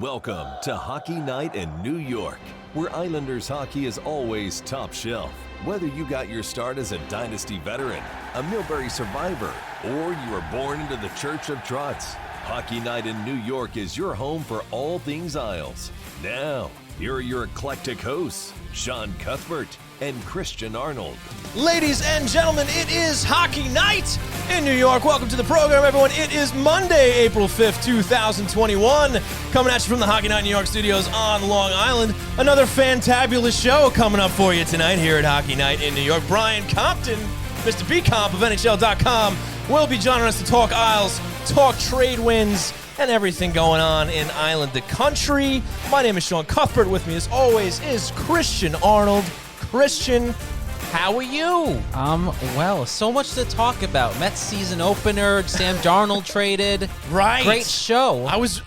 Welcome to Hockey Night in New York, where Islanders hockey is always top shelf. Whether you got your start as a Dynasty veteran, a Millbury survivor, or you were born into the Church of Trotz, Hockey Night in New York is your home for all things Isles. Now, here are your eclectic hosts, Sean Cuthbert and Christian Arnold. Ladies and gentlemen, it is Hockey Night in New York. Welcome to the program, everyone. It is Monday, April 5th, 2021. Coming at you from the Hockey Night in New York studios on Long Island. Another fantabulous show coming up for you tonight here at Hockey Night in New York. Brian Compton, Mr. B-Comp of NHL.com, will be joining us to talk Isles, talk trade wins, and everything going on in Island the country. My name is Sean Cuthbert. With me, as always, is Christian Arnold. Christian, how are you? Well, so much to talk about. Mets season opener, Sam Darnold traded. Right. Great show. I was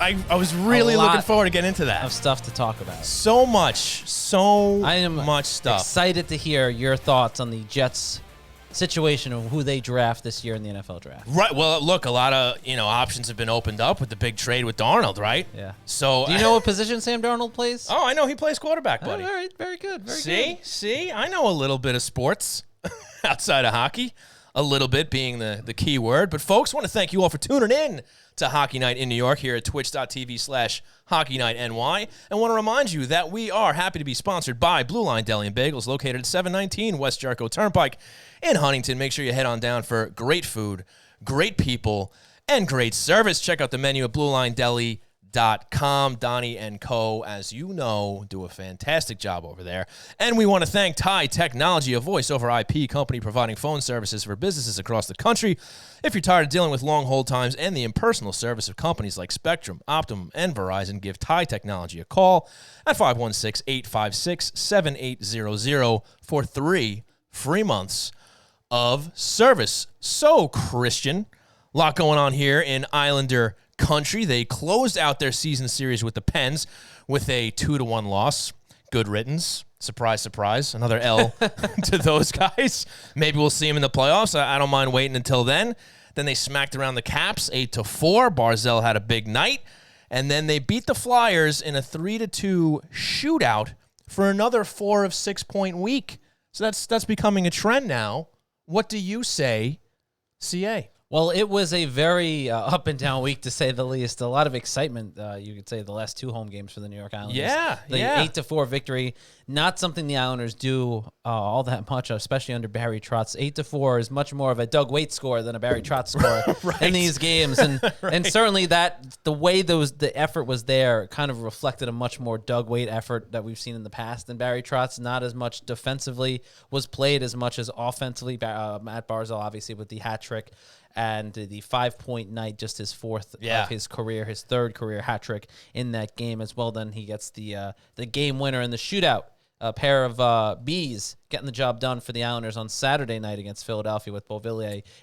really looking forward to getting into that. Of stuff to talk about. So much stuff. Excited to hear your thoughts on the Jets situation of who they draft this year in the NFL draft. Right. Well, look, a lot of options have been opened up with the big trade with Darnold, right? Yeah. So do you know what position Sam Darnold plays? Oh, I know he plays quarterback, buddy. Oh, all right, very good. See, I know a little bit of sports outside of hockey. A little bit being the key word. But folks, want to thank you all for tuning in to Hockey Night in New York here at twitch.tv/HockeyNightNY. And want to remind you that we are happy to be sponsored by Blue Line Deli and Bagels, located at 719 West Jericho Turnpike in Huntington. Make sure you head on down for great food, great people, and great service. Check out the menu at BlueLineDeli.com. Donnie and Co., as you know, do a fantastic job over there. And we want to thank Ty Technology, a voice-over IP company providing phone services for businesses across the country. If you're tired of dealing with long hold times and the impersonal service of companies like Spectrum, Optimum, and Verizon, give Ty Technology a call at 516-856-7800 for 3 free months of service. So, Christian, a lot going on here in Islander country. They closed out their season series with the Pens with a 2-1 loss. Good riddance. Surprise, surprise. Another L to those guys. Maybe we'll see them in the playoffs. I don't mind waiting until then. Then they smacked around the Caps 8-4. Barzal had a big night. And then they beat the Flyers in a 3-2 shootout for another 4 of 6 point week. So that's becoming a trend now. What do you say, CA? Well, it was a very up and down week, to say the least. A lot of excitement, you could say, the last 2 home games for the New York Islanders. The 8-4 victory, not something the Islanders do all that much, especially under Barry Trotz. 8-4 is much more of a Doug Waite score than a Barry Trotz score in these games. And and certainly that the way the effort was there kind of reflected a much more Doug Waite effort that we've seen in the past than Barry Trotz. Not as much defensively was played as much as offensively. Matt Barzal, obviously, with the hat trick. And the 5-point night, just his 4th of his career, his 3rd career hat trick in that game as well. Then he gets the game winner in the shootout. A pair of Bs getting the job done for the Islanders on Saturday night against Philadelphia, with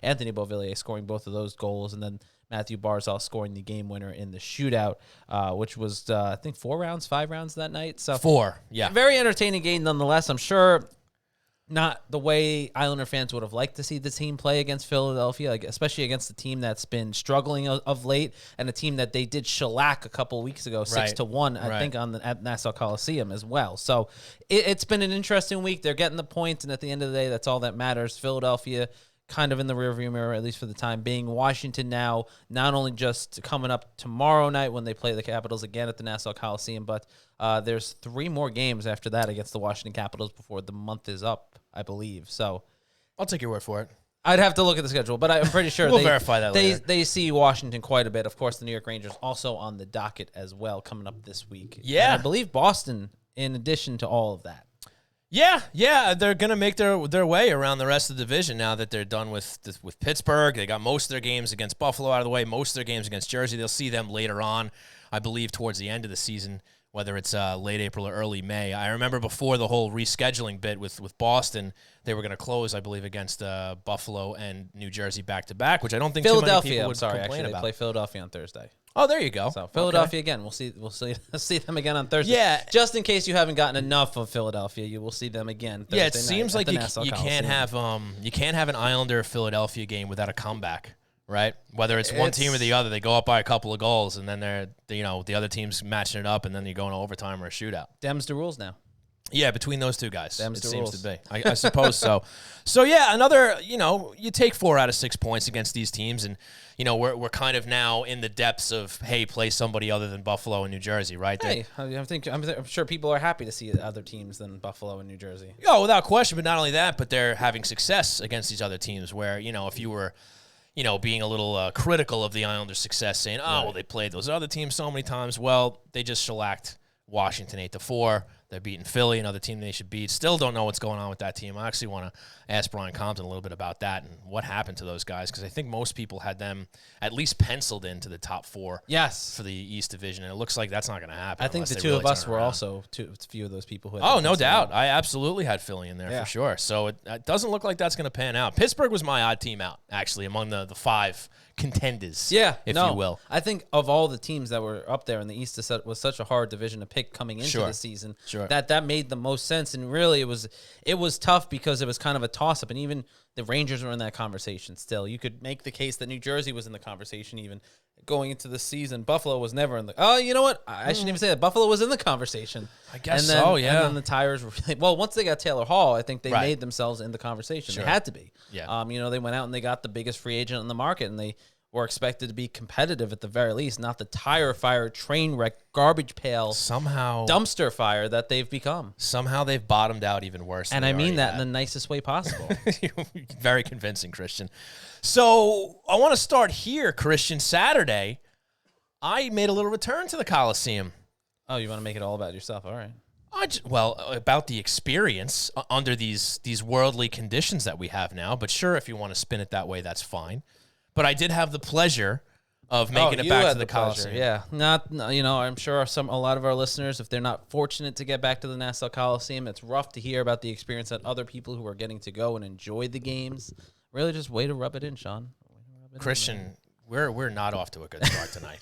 Anthony Beauvillier scoring both of those goals, and then Matthew Barzal scoring the game winner in the shootout, which was, I think, 5 rounds that night. So 4, yeah. Very entertaining game nonetheless. I'm sure not the way Islander fans would have liked to see the team play against Philadelphia, especially against the team that's been struggling of late, and a team that they did shellac a couple weeks ago, 6-1, I think, at Nassau Coliseum as well. So it's been an interesting week. They're getting the points, and at the end of the day, that's all that matters. Philadelphia kind of in the rearview mirror, at least for the time being. Washington now, not only just coming up tomorrow night when they play the Capitals again at the Nassau Coliseum, but there's 3 more games after that against the Washington Capitals before the month is up, I believe. So I'll take your word for it. I'd have to look at the schedule, but I'm pretty sure we'll verify that later. They see Washington quite a bit. Of course, the New York Rangers also on the docket as well, coming up this week. Yeah. And I believe Boston in addition to all of that. Yeah, they're going to make their way around the rest of the division now that they're done with Pittsburgh. They got most of their games against Buffalo out of the way, most of their games against Jersey. They'll see them later on, I believe, towards the end of the season, whether it's late April or early May. I remember before the whole rescheduling bit with Boston, they were going to close, I believe, against Buffalo and New Jersey back-to-back, which I don't think too many people would complain about. They play Philadelphia on Thursday. Oh, there you go. So Philadelphia again. We'll see them again on Thursday. Yeah. Just in case you haven't gotten enough of Philadelphia, you will see them again Thursday it seems like you can't have an Islander Philadelphia game without a comeback. right? Whether it's one team or the other, they go up by a couple of goals, and then the other team's matching it up, and then you go into overtime or a shootout. Them's the rules now. Yeah, between those two guys, Them's it the seems rules. to be. I suppose so. So yeah, another, you take 4 out of 6 points against these teams, and we're kind of now in the depths of, hey, play somebody other than Buffalo and New Jersey, right? Hey, I'm sure people are happy to see other teams than Buffalo and New Jersey. Oh, without question. But not only that, but they're having success against these other teams. Where if you were, being a little critical of the Islanders' success, saying, well, they played those other teams so many times. Well, they just shellacked Washington 8-4. They're beating Philly, another team they should beat. Still don't know what's going on with that team. I actually want to ask Brian Compton a little bit about that and what happened to those guys, because I think most people had them at least penciled into the top 4 yes. for the East Division, and it looks like that's not going to happen. I think the two of us were also a few of those people who had no doubt. I absolutely had Philly in there for sure. So it doesn't look like that's going to pan out. Pittsburgh was my odd team out, actually, among the 5 contenders, if you will. I think of all the teams that were up there in the East, it was such a hard division to pick coming into the season. Sure. That made the most sense, and really it was tough because it was kind of a toss-up, and even the Rangers were in that conversation still. You could make the case that New Jersey was in the conversation even going into the season. Buffalo was never in the... Oh, you know what? I shouldn't even say that. Buffalo was in the conversation. I guess so, yeah. And then the Tires were really... Well, once they got Taylor Hall, I think they made themselves in the conversation. Sure. They had to be. Yeah. They went out and they got the biggest free agent in the market, and they were expected to be competitive at the very least, not the tire fire, train wreck, garbage pail, dumpster fire that they've become. Somehow they've bottomed out even worse. And I mean that in the nicest way possible. Very convincing, Christian. So I want to start here, Christian. Saturday, I made a little return to the Coliseum. Oh, you want to make it all about yourself? All right. About the experience under these worldly conditions that we have now. But sure, if you want to spin it that way, that's fine. But I did have the pleasure of making it back to the Coliseum. Yeah, I'm sure a lot of our listeners, if they're not fortunate to get back to the Nassau Coliseum, it's rough to hear about the experience that other people who are getting to go and enjoy the games. Really, just way to rub it in, Sean. Christian, we're not off to a good start tonight.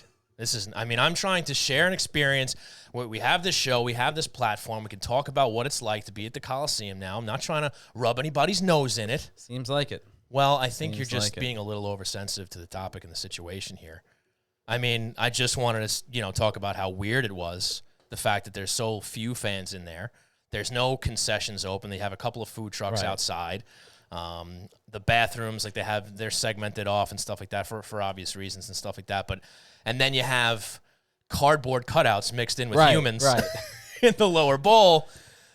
I'm trying to share an experience. We have this show, we have this platform. We can talk about what it's like to be at the Coliseum now. I'm not trying to rub anybody's nose in it. Seems like it. Well, I think you're just being a little oversensitive to the topic and the situation here. I just wanted to, talk about how weird it was, the fact that there's so few fans in there. There's no concessions open. They have a couple of food trucks outside. The bathrooms, they're segmented off and stuff like that for obvious reasons and stuff like that. And then you have cardboard cutouts mixed in with humans in the lower bowl.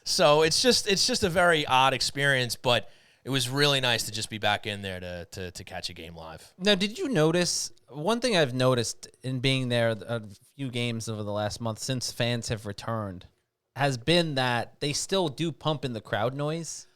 So it's just a very odd experience, but it was really nice to just be back in there to catch a game live. Now, did you notice, one thing I've noticed in being there a few games over the last month since fans have returned has been that they still do pump in the crowd noise,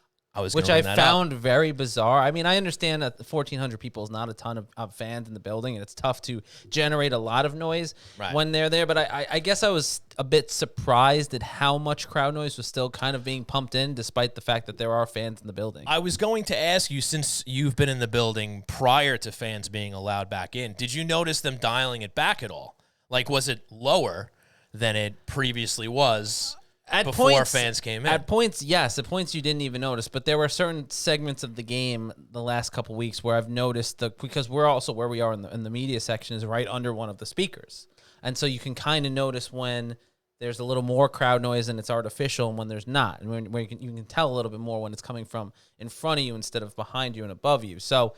which I found very bizarre. I mean, I understand that 1,400 people is not a ton of fans in the building, and it's tough to generate a lot of noise when they're there. But I guess I was a bit surprised at how much crowd noise was still kind of being pumped in, despite the fact that there are fans in the building. I was going to ask you, since you've been in the building prior to fans being allowed back in, did you notice them dialing it back at all? Was it lower than it previously was? Before fans came in. At points, yes. At points you didn't even notice. But there were certain segments of the game the last couple weeks where I've noticed because we're also where we are in the media section is right under one of the speakers. And so you can kind of notice when there's a little more crowd noise and it's artificial and when there's not. And when you can tell a little bit more when it's coming from in front of you instead of behind you and above you. So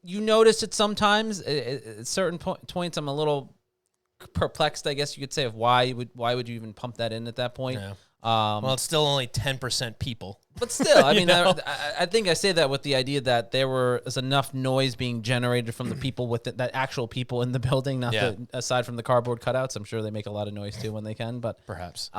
you notice it sometimes. At certain points I'm a little perplexed, I guess you could say, of why would you even pump that in at that point? Yeah. Well, it's still only 10% people. But still, I mean, I think I say that with the idea that there was enough noise being generated from the people that actual people in the building, aside from the cardboard cutouts. I'm sure they make a lot of noise too when they can, but perhaps.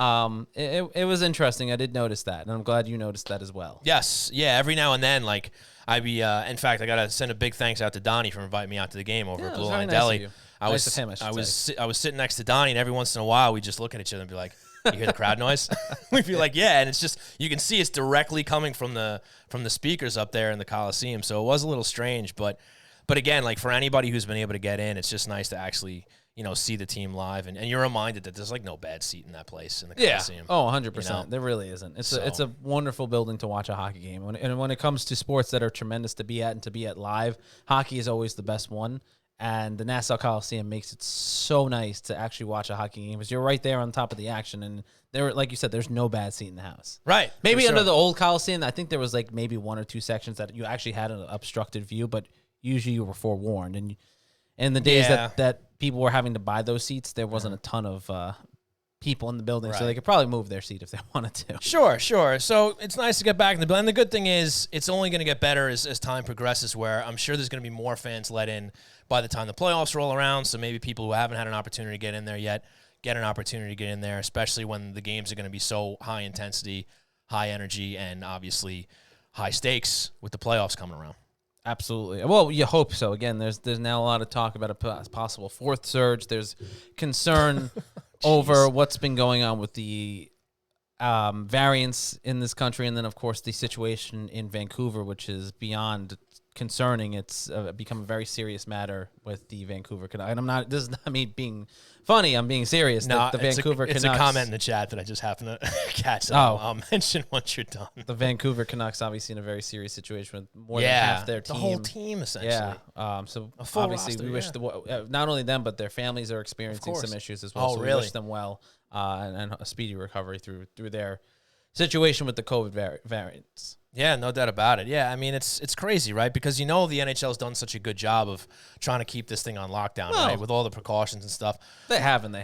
It was interesting. I did notice that, and I'm glad you noticed that as well. Yes, yeah. Every now and then, in fact, I gotta send a big thanks out to Donnie for inviting me out to the game over at Blue Line Deli. I was sitting next to Donnie, and every once in a while we just look at each other and be like, "You hear the crowd noise?" We'd be like, "Yeah," and it's just you can see it's directly coming from the speakers up there in the Coliseum. So it was a little strange, but again, for anybody who's been able to get in, it's just nice to actually see the team live, and you're reminded that there's like no bad seat in that place in the Coliseum. Oh, 100%. There really isn't. It's a wonderful building to watch a hockey game. And when it comes to sports that are tremendous to be at and to be at live, hockey is always the best one. And the Nassau Coliseum makes it so nice to actually watch a hockey game because you're right there on top of the action. And there, like you said, there's no bad seat in the house. Right. Maybe under the old Coliseum, I think there was like maybe 1 or 2 sections that you actually had an obstructed view, but usually you were forewarned. And in the days that people were having to buy those seats, there wasn't a ton of people in the building, so they could probably move their seat if they wanted to. Sure. So it's nice to get back in the building. The good thing is it's only going to get better as time progresses, where I'm sure there's going to be more fans let in by the time the playoffs roll around, so maybe people who haven't had an opportunity to get in there yet get an opportunity to get in there, especially when the games are going to be so high intensity, high energy, and obviously high stakes with the playoffs coming around. Absolutely. Well, you hope so. Again, there's now a lot of talk about a possible 4th surge. There's concern over what's been going on with the variants in this country, and then, of course, the situation in Vancouver, which is beyond concerning. It's become a very serious matter with the Vancouver Canucks. And this is not me being funny. I'm being serious. No, the Vancouver Canucks. It's a comment in the chat that I just happened to catch. So I'll mention once you're done. The Vancouver Canucks obviously in a very serious situation with more than half their team. The whole team, essentially. Yeah. So obviously we wish not only them, but their families are experiencing some issues as well. So we wish them well and a speedy recovery through their situation with the COVID variants. Yeah, no doubt about it. Yeah, I mean, it's crazy, right? Because the NHL's done such a good job of trying to keep this thing on lockdown, right? With all the precautions and stuff. They haven't.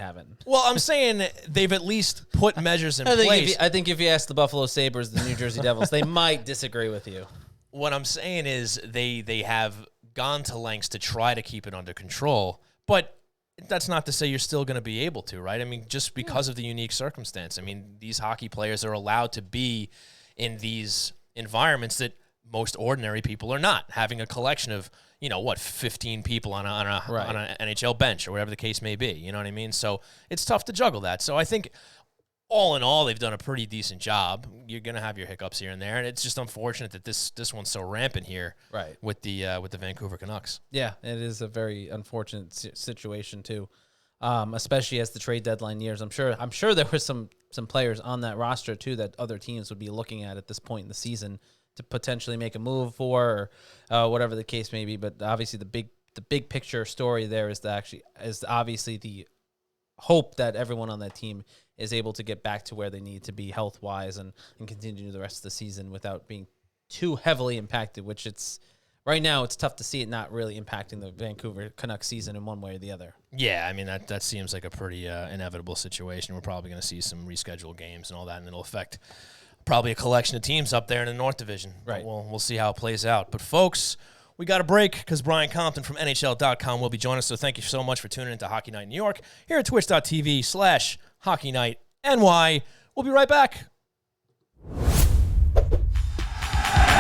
Well, I'm saying they've at least put measures in place. I think if you ask the Buffalo Sabres, the New Jersey Devils, they might disagree with you. What I'm saying is they have gone to lengths to try to keep it under control, but that's not to say you're still going to be able to, right? I mean, just because of the unique circumstance. I mean, these hockey players are allowed to be in these environments that most ordinary people are not, having a collection of 15 people on an NHL bench or whatever the case may be. You know what I mean? So it's tough to juggle that. So I think all in all, they've done a pretty decent job. You're going to have your hiccups here and there, and it's just unfortunate that this one's so rampant here, right? With the Vancouver Canucks. Yeah, it is a very unfortunate situation too, especially as the trade deadline nears. I'm sure there were some players on that roster too that other teams would be looking at this point in the season to potentially make a move for, or whatever the case may be. But obviously, the big picture story there is obviously the hope that everyone on that team is able to get back to where they need to be health-wise and continue the rest of the season without being too heavily impacted, which right now it's tough to see it not really impacting the Vancouver Canucks season in one way or the other. Yeah, I mean, that seems like a pretty inevitable situation. We're probably going to see some rescheduled games and all that, and it'll affect probably a collection of teams up there in the North Division. Right. We'll see how it plays out. But, folks, we got a break because Brian Compton from NHL.com will be joining us. So thank you so much for tuning into Hockey Night in New York here at twitch.tv/HockeyNightNY. We'll be right back.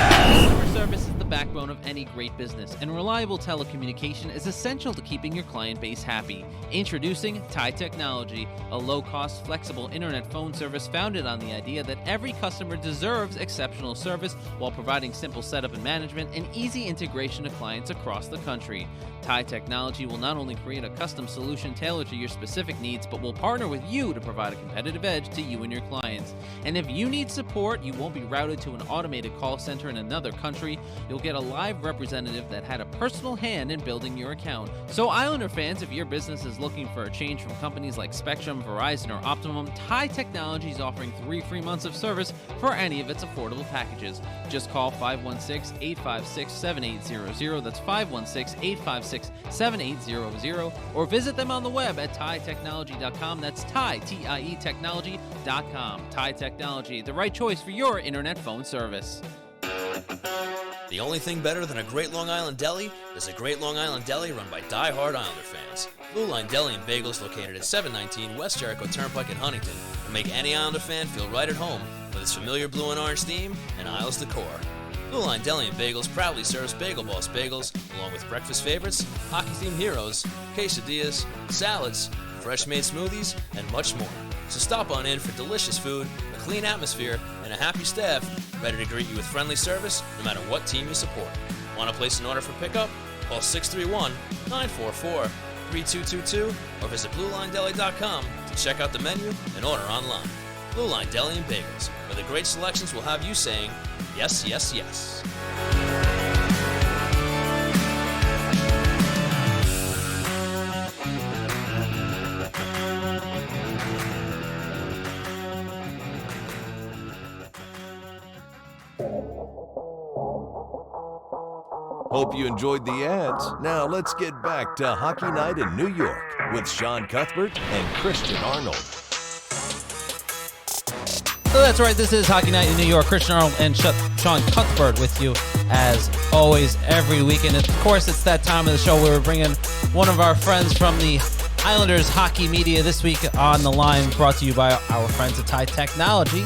Customer service is the backbone of any great business, and reliable telecommunication is essential to keeping your client base happy. Introducing Thai Technology, a low-cost, flexible internet phone service founded on the idea that every customer deserves exceptional service while providing simple setup and management and easy integration to clients across the country. Thai Technology will not only create a custom solution tailored to your specific needs, but will partner with you to provide a competitive edge to you and your clients. And if you need support, you won't be routed to an automated call center in another country. You'll get a live representative that had a personal hand in building your account. So Islander fans, if your business is looking for a change from companies like Spectrum, Verizon, or Optimum, Thai Technology is offering 3 free months of service for any of its affordable packages. Just call 516-856-7800. That's 516-856-7800. Or visit them on the web at thaitechnology.com. That's Thai, T-I-E, technology.com. Thai Technology, the right choice for your internet phone service. The only thing better than a great Long Island deli is a great Long Island deli run by die-hard Islander fans. Blue Line Deli and Bagels, located at 719 West Jericho Turnpike in Huntington, will make any Islander fan feel right at home with its familiar blue and orange theme and Isles decor. Blue Line Deli and Bagels proudly serves Bagel Boss bagels, along with breakfast favorites, hockey-themed heroes, quesadillas, salads, fresh-made smoothies, and much more. So stop on in for delicious food, a clean atmosphere, and a happy staff ready to greet you with friendly service no matter what team you support. Want to place an order for pickup? Call 631-944-5400. 888-778-3222 or visit BlueLineDeli.com to check out the menu and order online. Blue Line Deli and Bagels, where the great selections will have you saying, yes, yes, yes. Hope you enjoyed the ads. Now let's get back to Hockey Night in New York with Sean Cuthbert and Christian Arnold. So that's right. This is Hockey Night in New York. Christian Arnold and Sean Cuthbert with you as always every week. And of course, it's that time of the show where we're bringing one of our friends from the Islanders hockey media this week on the line, brought to you by our friends at Tie Technology.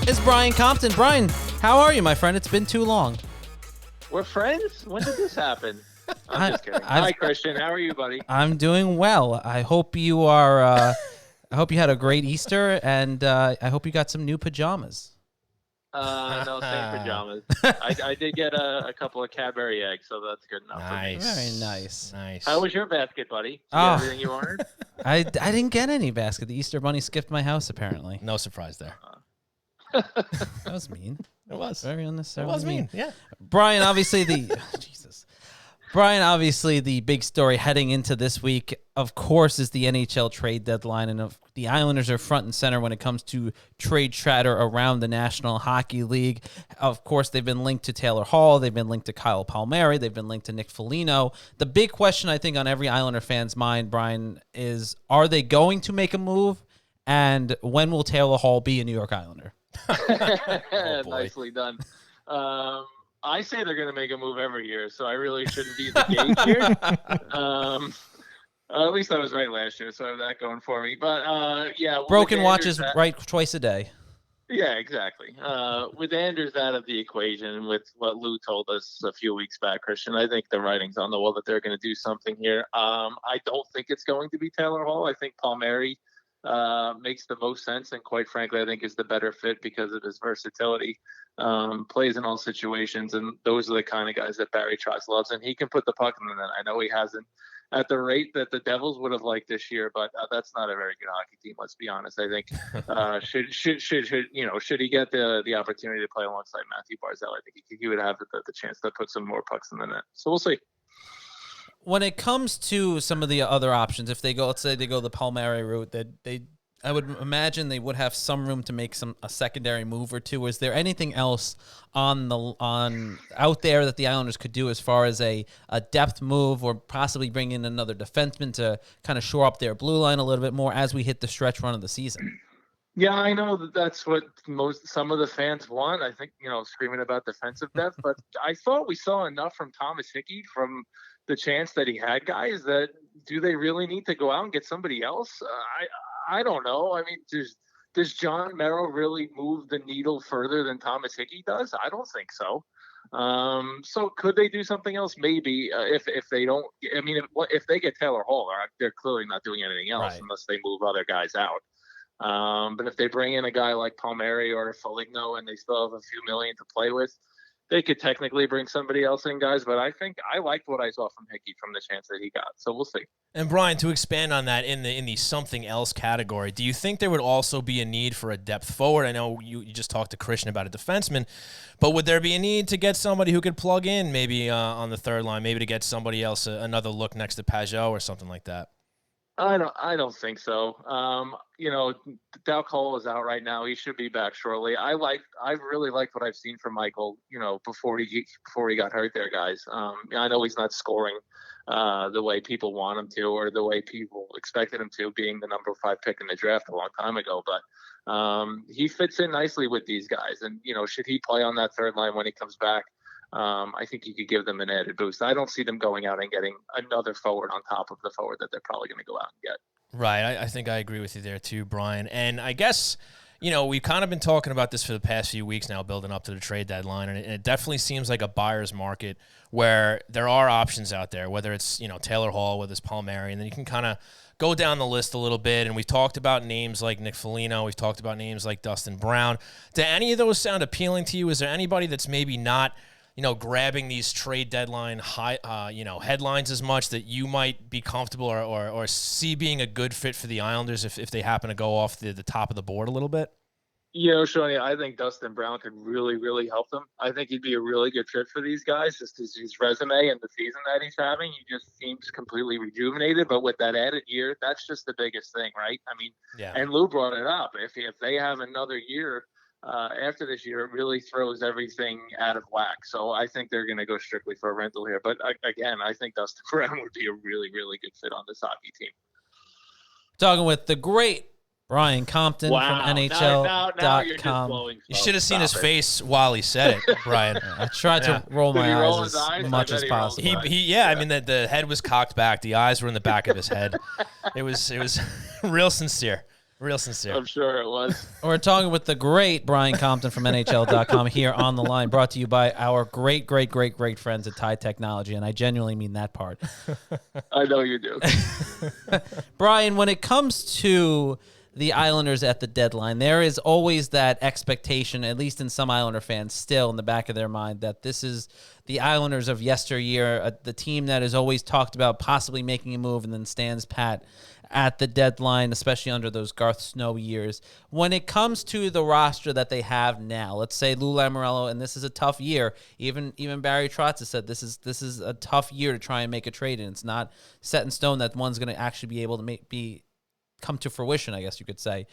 It's Brian Compton. Brian, how are you, my friend? It's been too long. We're friends? When did this happen? I'm just kidding. Hi, Christian. How are you, buddy? I'm doing well. I hope you are. I hope you had a great Easter, and I hope you got some new pajamas. No, same pajamas. I did get a couple of Cadbury eggs, so that's good enough. Nice. Very nice. Nice. How was your basket, buddy? Did you get everything you ordered? I didn't get any basket. The Easter Bunny skipped my house, apparently. No surprise there. That was mean. It was. Very unnecessary. It was mean. Yeah. Brian, obviously Brian, obviously the big story heading into this week, of course, is the NHL trade deadline, and the Islanders are front and center when it comes to trade chatter around the National Hockey League. Of course, they've been linked to Taylor Hall. They've been linked to Kyle Palmieri. They've been linked to Nick Foligno. The big question, I think, on every Islander fan's mind, Brian, is are they going to make a move, and when will Taylor Hall be a New York Islander? Nicely done. I say they're going to make a move every year, so I really shouldn't be the gauge here. At least I was right last year, so I have that going for me. But yeah, broken watches right twice a day. Yeah, exactly. With Anders out of the equation, with what Lou told us a few weeks back, Christian, I think the writing's on the wall that they're going to do something here. I don't think it's going to be Taylor Hall. I think Palmieri makes the most sense, and quite frankly, I think is the better fit because of his versatility. Plays in all situations, and those are the kind of guys that Barry Trotz loves, and he can put the puck in the net. I know he hasn't at the rate that the Devils would have liked this year, but that's not a very good hockey team. Let's be honest. I think should he get the opportunity to play alongside Matthew Barzal, I think he would have the chance to put some more pucks in the net. So we'll see. When it comes to some of the other options, if they go, let's say they go the Palmieri route, that I would imagine they would have some room to make a secondary move or two. Is there anything else out there that the Islanders could do as far as a depth move, or possibly bring in another defenseman to kind of shore up their blue line a little bit more as we hit the stretch run of the season? Yeah, I know that's what some of the fans want. I think, screaming about defensive depth, but I thought we saw enough from Thomas Hickey from the chance that he had guys that do they really need to go out and get somebody else? I don't know. I mean, does John Merrill really move the needle further than Thomas Hickey does? I don't think so. So could they do something else? Maybe if they don't. I mean, if they get Taylor Hall, they're clearly not doing anything else unless they move other guys out. But if they bring in a guy like Palmieri or Foligno and they still have a few million to play with, they could technically bring somebody else in, guys. But I think I liked what I saw from Hickey from the chance that he got. So we'll see. And Brian, to expand on that in the something else category, do you think there would also be a need for a depth forward? I know you just talked to Christian about a defenseman, but would there be a need to get somebody who could plug in maybe on the third line, maybe to get somebody else another look next to Pajot or something like that? I don't think so. Dow Cole is out right now. He should be back shortly. I really liked what I've seen from Michael, before he got hurt there, guys. I know he's not scoring the way people want him to, or the way people expected him to, being the number 5 pick in the draft a long time ago, but he fits in nicely with these guys. And, should he play on that third line when he comes back, I think he could give them an added boost. I don't see them going out and getting another forward on top of the forward that they're probably going to go out and get. Right. I think I agree with you there too, Brian. And I guess, we've kind of been talking about this for the past few weeks now, building up to the trade deadline. And it definitely seems like a buyer's market where there are options out there, whether it's, Taylor Hall, whether it's Palmieri, and then you can kind of go down the list a little bit. And we've talked about names like Nick Foligno. We've talked about names like Dustin Brown. Do any of those sound appealing to you? Is there anybody that's maybe not grabbing these trade deadline headlines as much that you might be comfortable or see being a good fit for the Islanders if they happen to go off the top of the board a little bit? Shawnee, I think Dustin Brown could really, really help them. I think he'd be a really good fit for these guys, just his resume and the season that he's having. He just seems completely rejuvenated. But with that added year, that's just the biggest thing, right? I mean, and Lou brought it up. If they have another year after this year, it really throws everything out of whack. So I think they're going to go strictly for a rental here. But again, I think Dustin Brown would be a really, really good fit on this hockey team. Talking with the great Brian Compton from NHL.com. You should have seen his face while he said it, Brian. I tried to roll my eyes as much as possible. I mean, the head was cocked back. The eyes were in the back of his head. It was real sincere. Real sincere. I'm sure it was. We're talking with the great Brian Compton from NHL.com here on the line, brought to you by our great friends at Tide Technology, and I genuinely mean that part. I know you do. Brian, when it comes to the Islanders at the deadline, there is always that expectation, at least in some Islander fans, still in the back of their mind, that this is the Islanders of yesteryear, the team that is always talked about possibly making a move and then stands pat at the deadline, especially under those Garth Snow years. When it comes to the roster that they have now, let's say Lou Lamoriello, and this is a tough year. Even Barry Trotz has said this is a tough year to try and make a trade, and it's not set in stone that one's going to actually be able to come to fruition, I guess you could say.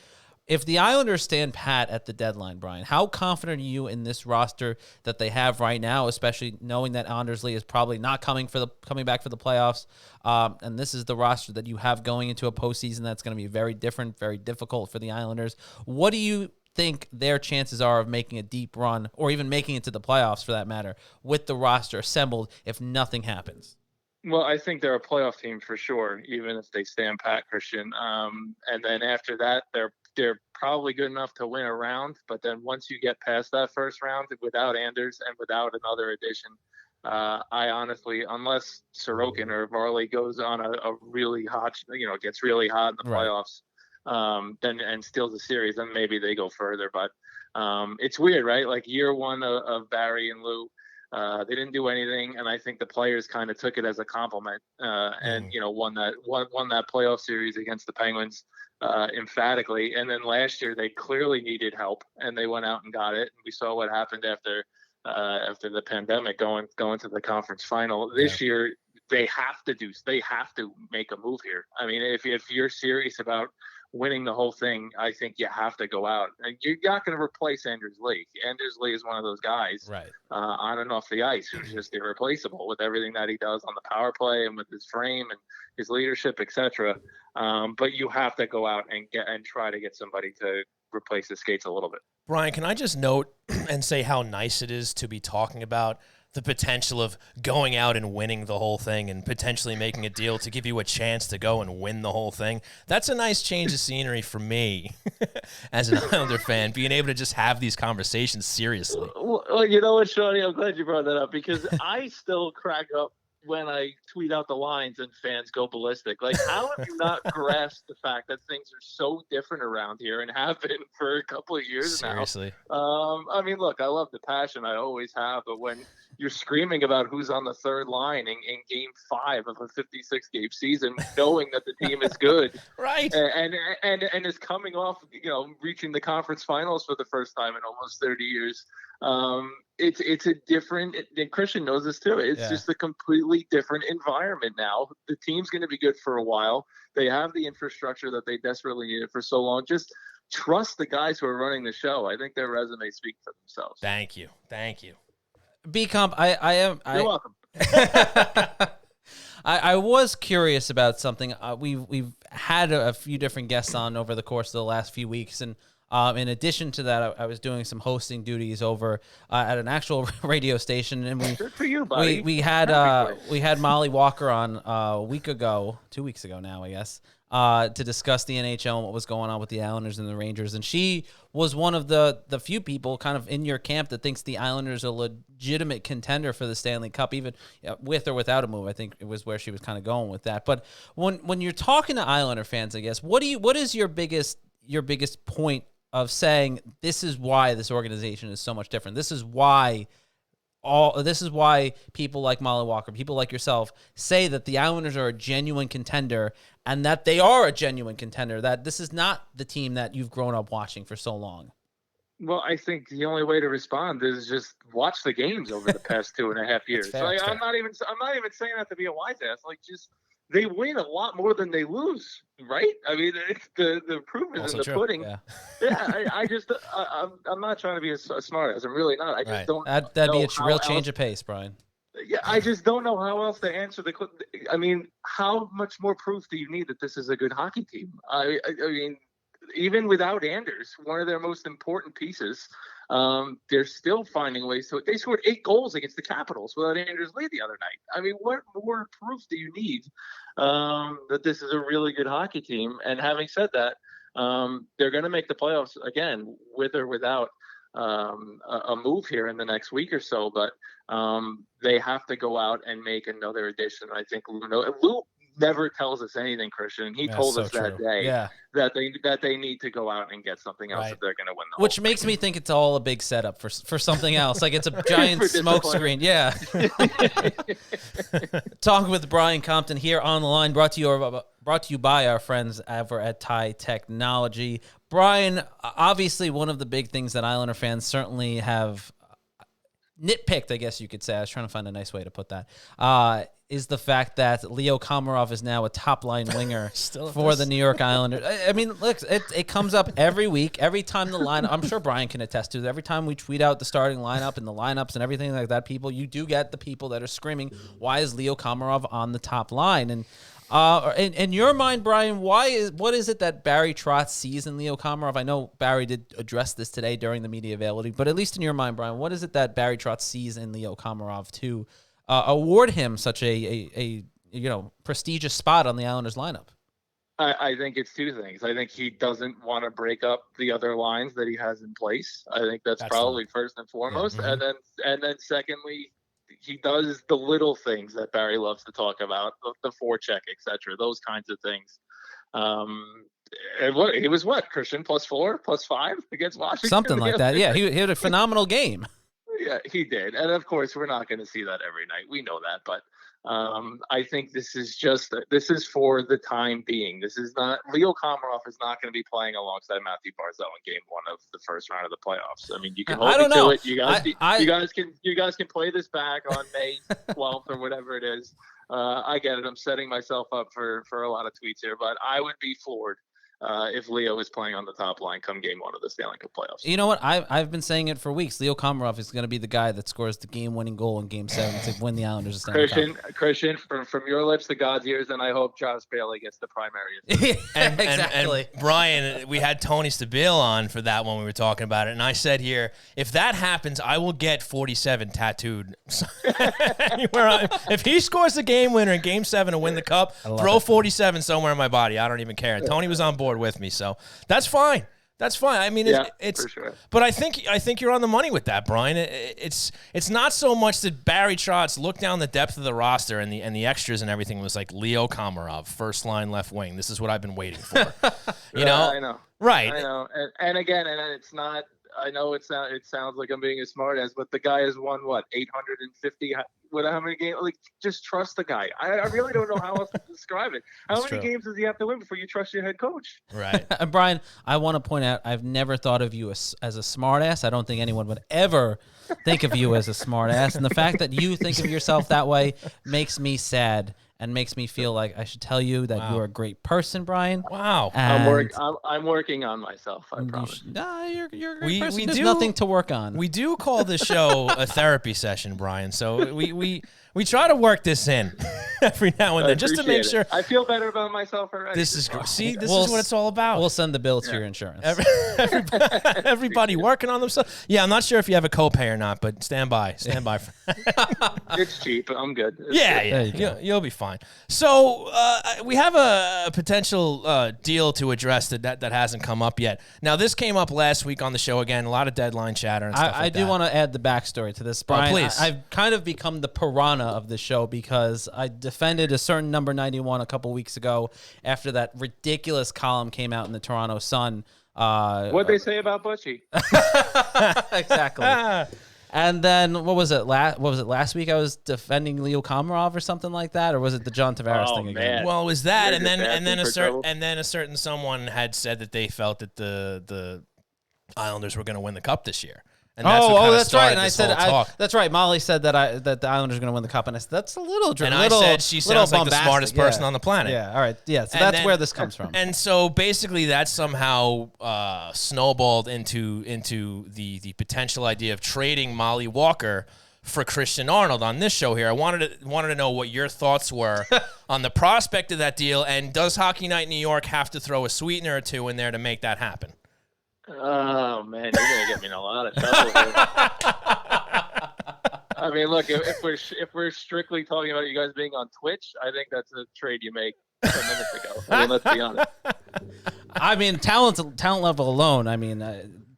If the Islanders stand pat at the deadline, Brian, how confident are you in this roster that they have right now, especially knowing that Anders Lee is probably not coming back for the playoffs, and this is the roster that you have going into a postseason that's going to be very different, very difficult for the Islanders. What do you think their chances are of making a deep run, or even making it to the playoffs for that matter, with the roster assembled if nothing happens? Well, I think they're a playoff team for sure, even if they stand pat, Christian. And then after that, they're probably good enough to win a round. But then once you get past that first round without Anders and without another addition, I honestly, unless Sorokin or Varley goes on a really hot, gets really hot in the playoffs, then and steals the series, then maybe they go further. But it's weird, right? Like year one of Barry and Lou. They didn't do anything, and I think the players kind of took it as a compliment, and won that playoff series against the Penguins emphatically. And then last year they clearly needed help, and they went out and got it. And we saw what happened after the pandemic, going to the conference final. This year they have to make a move here. I mean, if you're serious about winning the whole thing, I think you have to go out. And you're not going to replace Anders Lee. Anders Lee is one of those guys, right, on and off the ice, who's just irreplaceable with everything that he does on the power play and with his frame and his leadership, etc. But you have to go out and try to get somebody to replace his skates a little bit. Brian, can I just note and say how nice it is to be talking about the potential of going out and winning the whole thing and potentially making a deal to give you a chance to go and win the whole thing? That's a nice change of scenery for me as an Islander fan, being able to just have these conversations seriously. Well, you know what, Shawnee? I'm glad you brought that up, because I still crack up when I tweet out the lines and fans go ballistic. Like, how have you not grasped the fact that things are so different around here and have been for a couple of years Seriously. now? I mean, look, I love the passion. I always have. But when you're screaming about who's on the third line in game 5 of a 56-game season, knowing that the team is good, right, and is coming off, reaching the conference finals for the first time in almost 30 years, it's a different, and Christian knows this too. It's just a completely different environment now. The team's going to be good for a while. They have the infrastructure that they desperately needed for so long. Just trust the guys who are running the show. I think their resumes speak for themselves. Thank you. B-Comp, You're welcome. I was curious about something. We've had a few different guests on over the course of the last few weeks, and in addition to that, I was doing some hosting duties over at an actual radio station, and good for you, buddy. we had Molly Walker on a week ago, 2 weeks ago now, I guess, to discuss the NHL and what was going on with the Islanders and the Rangers, and she was one of the few people kind of in your camp that thinks the Islanders are a legitimate contender for the Stanley Cup, even with or without a move. I think it was where she was kind of going with that. But when you're talking to Islander fans, I guess, what is your biggest point of saying this is why this organization is so much different? This is why this is why people like Molly Walker, people like yourself, say that the Islanders are a genuine contender, and that they are a genuine contender, that this is not the team that you've grown up watching for so long? Well, I think the only way to respond is just watch the games over the past 2.5 years. fair, Like, fair. I'm not even saying that to be a wise ass. Like, just they win a lot more than they lose, right? I mean, it's the proof is Also in the true. pudding. Yeah. Yeah, I'm not trying to be a smart ass. I'm really not. I just Right. don't. That'd know be a how real else- change of pace, Brian. Yeah, I just don't know how else to answer the. I mean, how much more proof do you need that this is a good hockey team? I mean, even without Anders, one of their most important pieces, they're still finding ways to. They scored 8 goals against the Capitals without Anders Lee the other night. I mean, what more proof do you need that this is a really good hockey team? And having said that, they're going to make the playoffs again, with or without a move here in the next week or so. But they have to go out and make another addition. I think Lou never tells us anything, Christian. He told so us that true. day Yeah. that they need to go out and get something else Right. if they're going to win the Which whole makes me think it's all a big setup for something else. Like it's a giant For smoke disappointment. screen. Yeah. Talking with Brian Compton here on the line, brought to you by our friends over at Ty Technology. Brian, obviously one of the big things that Islander fans certainly have nitpicked, I guess you could say, I was trying to find a nice way to put that, is the fact that Leo Komarov is now a top-line winger for the New York Islanders. I mean, look, it comes up every week, every time the lineup, I'm sure Brian can attest to it, every time we tweet out the starting lineup and the lineups and everything like that, you do get the people that are screaming, why is Leo Komarov on the top line? And in your mind, Brian, what is it that Barry Trotz sees in Leo Komarov? I know Barry did address this today during the media availability, but at least in your mind, Brian, what is it that Barry Trotz sees in Leo Komarov to award him such a prestigious spot on the Islanders lineup? I think it's two things. I think he doesn't want to break up the other lines that he has in place. I think that's probably first and foremost. Yeah. And then secondly, he does the little things that Barry loves to talk about, the forecheck, etc., those kinds of things. And he was Christian, +4, +5 against Washington? Something like that. Yeah, he had a phenomenal game. Yeah, he did. And of course, we're not going to see that every night. We know that. But I think this is for the time being. This is not, Leo Komarov is not going to be playing alongside Matthew Barzal in game 1 of the first round of the playoffs. I mean, you can hold me to it. You guys can play this back on May 12th or whatever it is. I get it. I'm setting myself up for a lot of tweets here, but I would be floored if Leo is playing on the top line come game 1 of the Stanley Cup playoffs. You know what? I've been saying it for weeks. Leo Komarov is going to be the guy that scores the game-winning goal in Game 7 to win the Islanders. Christian, from your lips to God's ears, and I hope Josh Bailey gets the primary. Exactly. And Brian, we had Tony Stabile on for that when we were talking about it, and I said here, if that happens, I will get 47 tattooed. If he scores the game winner in Game 7 to win the Cup, throw 47 somewhere in my body. I don't even care. Tony was on board with me, so that's fine. That's fine. I mean, it's for sure. But I think you're on the money with that, Brian. It's not so much that Barry Trotz looked down the depth of the roster and the extras and everything was like Leo Komarov, first line left wing. This is what I've been waiting for. You know, I know, right? I know, and again, and it's not. I know it sounds like I'm being a smartass, but the guy has won 850. How many games? Like, just trust the guy. I really don't know how else to describe it. How many games does he have to win before you trust your head coach? Right. And Brian, I want to point out, I've never thought of you as a smartass. I don't think anyone would ever think of you as a smartass. And the fact that you think of yourself that way makes me sad and makes me feel like I should tell you that you're a great person, Brian. Wow. I'm working on myself, I promise. You're a great person. There's do nothing to work on. We do call this show a therapy session, Brian. So we try to work this in every now and then just to make sure. I feel better about myself already. This is great. See, this is what it's all about. We'll send the bill to your insurance. Everybody working on themselves. Yeah, I'm not sure if you have a copay or not, but stand by. It's cheap. I'm good. You'll be fine. So we have a potential deal to address that hasn't come up yet. Now, this came up last week on the show again. A lot of deadline chatter and stuff like that. I do want to add the backstory to this, Brian. Please. I've kind of become the piranha of the show because I defended a certain number 91 a couple weeks ago after that ridiculous column came out in the Toronto Sun. What'd they say about Butchie? Exactly. And then what was it? Last week I was defending Leo Komarov or something like that, or was it the John Tavares thing again? Man. Well, it was that, You're and then just a certain someone had said that they felt that the Islanders were going to win the cup this year. And that's what kinda that's right. started And I this said, whole talk. that's right. Molly said that the Islanders are going to win the cup, and I said that's a little. And I said she sounds like the smartest person on the planet. Yeah. All right. Yeah. So And that's then- where this comes from. And so basically, that somehow snowballed into the potential idea of trading Molly Walker for Christian Arnold on this show here. I wanted to know what your thoughts were on the prospect of that deal, and does Hockey Night New York have to throw a sweetener or two in there to make that happen? Oh man, you're gonna get me in a lot of trouble here. I mean, look, if we're strictly talking about you guys being on Twitch, I think that's a trade you make 10 minutes ago. I mean, let's be honest. I mean, talent level alone. I mean,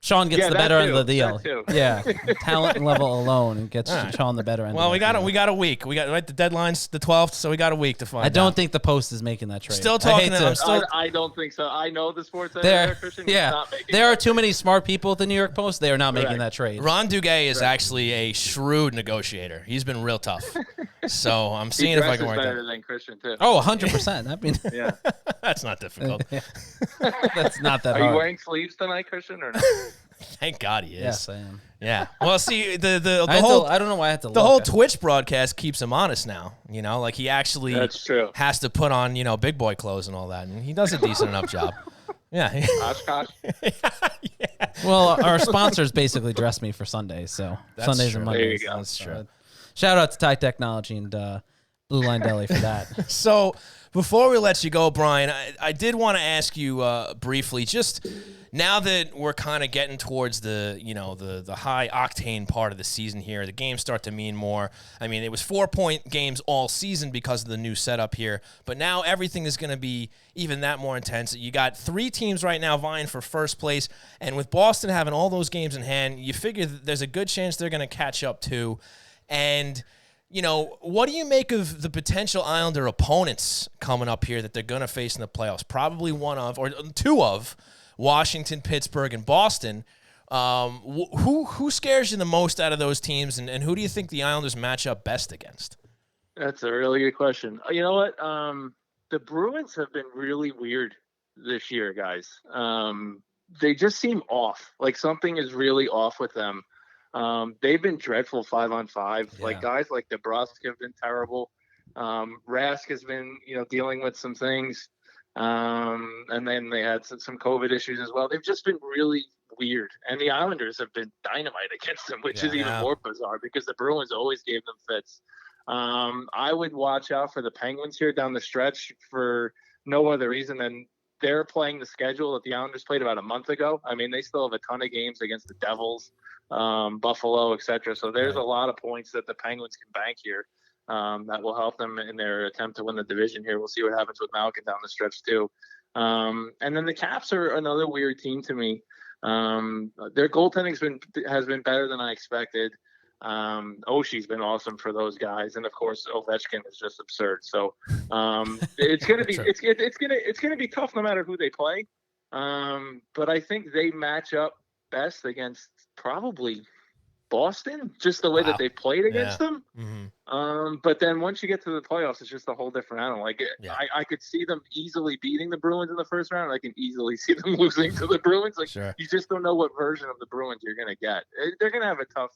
Sean gets the better end of the deal. That too. Yeah, talent level alone and gets Sean the better end. Well, of we got a week. We got right. The deadline's the 12th, so we got a week to find. I don't out. think the Post is making that trade. Still talking. I don't think so. I know the sports editor, Christian. He's not making there are that too many smart people at the New York Post. They are not making that trade. Ron Duguay is actually a shrewd negotiator. He's been real tough. So I'm seeing if I can work better that. than Christian too. Oh, 100%. I mean, Yeah. That's not difficult. that's not that Are hard. you wearing sleeves tonight, Christian, or not? Thank God he is. Yes, I am. Yeah. Well, see, the I whole don't know why I had to. the whole Twitch broadcast keeps him honest now. You know, like he actually That's true. has to put on, big boy clothes and all that, and he does a decent enough job. Yeah. Oshkosh. Well, our sponsors basically dress me for Sundays, so That's Sundays true. and There you Mondays. go. That's true. Shout out to Thai Technology and Blue Line Deli for that. So before we let you go, Brian, I did want to ask you briefly, just now that we're kind of getting towards the high octane part of the season here, the games start to mean more. I mean, it was 4-point games all season because of the new setup here, but now everything is going to be even that more intense. You got 3 teams right now vying for first place, and with Boston having all those games in hand, you figure that there's a good chance they're going to catch up too. And what do you make of the potential Islander opponents coming up here that they're going to face in the playoffs? Probably one of, or 2 of, Washington, Pittsburgh, and Boston. Who scares you the most out of those teams, and who do you think the Islanders match up best against? That's a really good question. You know what? The Bruins have been really weird this year, guys. They just seem off. Like something is really off with them. They've been dreadful 5-on-5. Yeah. Like guys like DeBrusk have been terrible. Rask has been, dealing with some things. And then they had some COVID issues as well. They've just been really weird. And the Islanders have been dynamite against them, which is even more bizarre because the Bruins always gave them fits. I would watch out for the Penguins here down the stretch for no other reason than they're playing the schedule that the Islanders played about a month ago. I mean, they still have a ton of games against the Devils, Buffalo, etc. So there's a lot of points that the Penguins can bank here that will help them in their attempt to win the division here. We'll see what happens with Malkin down the stretch too. And then the Caps are another weird team to me. Their goaltending has been better than I expected. Oshie's been awesome for those guys, and of course Ovechkin is just absurd. So it's gonna be it's gonna be tough no matter who they play. But I think they match up best against probably Boston, just the way that they played against them. Mm-hmm. But then once you get to the playoffs, it's just a whole different animal. Like I could see them easily beating the Bruins in the first round. I can easily see them losing to the Bruins. Like you just don't know what version of the Bruins you're gonna get. They're gonna have a tough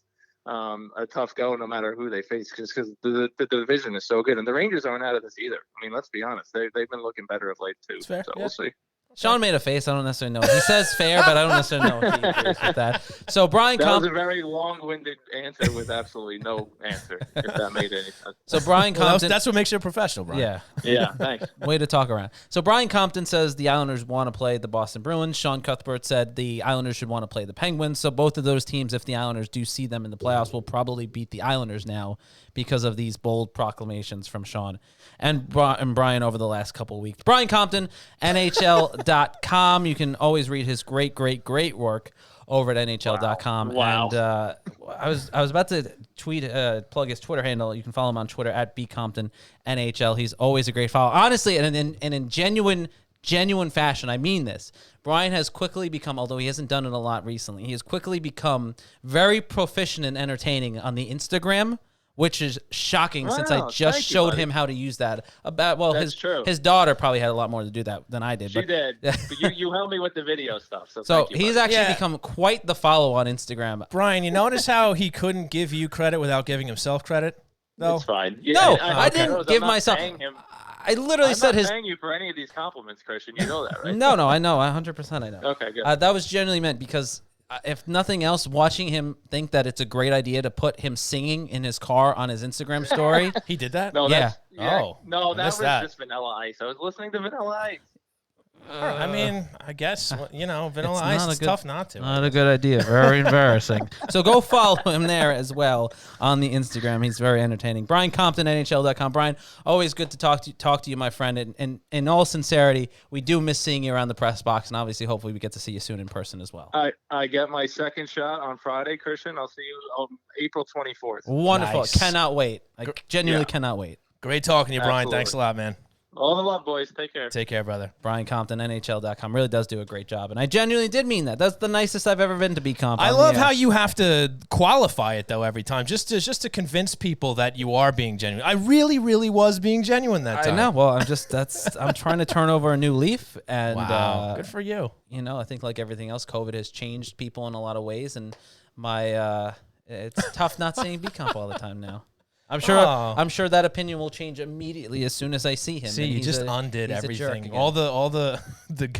go no matter who they face, just because the division is so good, and the Rangers aren't out of this either. I mean, let's be honest, they've been looking better of late too. So we'll see. Sean made a face. I don't necessarily know. He says fair, but I don't necessarily know if he agrees with that. So Brian, that was a very long-winded answer with absolutely no answer. If that made any sense. So Brian Compton, that's what makes you a professional, Brian. Yeah. Thanks. Way to talk around. So Brian Compton says the Islanders want to play the Boston Bruins. Sean Cuthbert said the Islanders should want to play the Penguins. So both of those teams, if the Islanders do see them in the playoffs, will probably beat the Islanders now because of these bold proclamations from Sean and Brian over the last couple of weeks. Brian Compton, NHL.com. You can always read his great work over at NHL.com. Wow. And I was about to plug his Twitter handle. You can follow him on Twitter at bcomptonNHL. He's always a great follow. Honestly, and in genuine genuine fashion. I mean this. Brian has quickly become, although he hasn't done it a lot recently, he has quickly become very proficient and entertaining on the Instagram, which is shocking since I just showed him how to use that. His daughter probably had a lot more to do that than I did. She did. But you helped me with the video stuff. So he's actually become quite the follow on Instagram. Brian, you notice how he couldn't give you credit without giving himself credit? No, it's fine. Yeah, no, I didn't give myself. I literally said I'm not paying you for any of these compliments, Christian. You know that, right? No, I know. 100% I know. Okay, good. That was genuinely meant because if nothing else, watching him think that it's a great idea to put him singing in his car on his Instagram story. He did that? No, yeah. Oh. No, that was just Vanilla Ice. I was listening to Vanilla Ice. I mean, I guess, Vanilla Ice is tough not to. Not a good idea. Very embarrassing. So go follow him there as well on the Instagram. He's very entertaining. Brian Compton, NHL.com. Brian, always good to talk to you, my friend. And in all sincerity, we do miss seeing you around the press box, and obviously, hopefully, we get to see you soon in person as well. I get my second shot on Friday, Christian. I'll see you on April 24th. Wonderful. Nice. Cannot wait. I genuinely cannot wait. Great talking to you, Brian. Absolutely. Thanks a lot, man. All the love, boys. Take care. Take care, brother. Brian Compton, NHL.com, really does do a great job. And I genuinely did mean that. That's the nicest I've ever been to be Compton. I love how you have to qualify it, though, every time, just to convince people that you are being genuine. I really, really was being genuine that time. I know. Well, I'm trying to turn over a new leaf. And wow. Good for you. I think like everything else, COVID has changed people in a lot of ways. And it's tough not saying B-Comp all the time now. I'm sure that opinion will change immediately as soon as I see him. See, you just undid everything. All the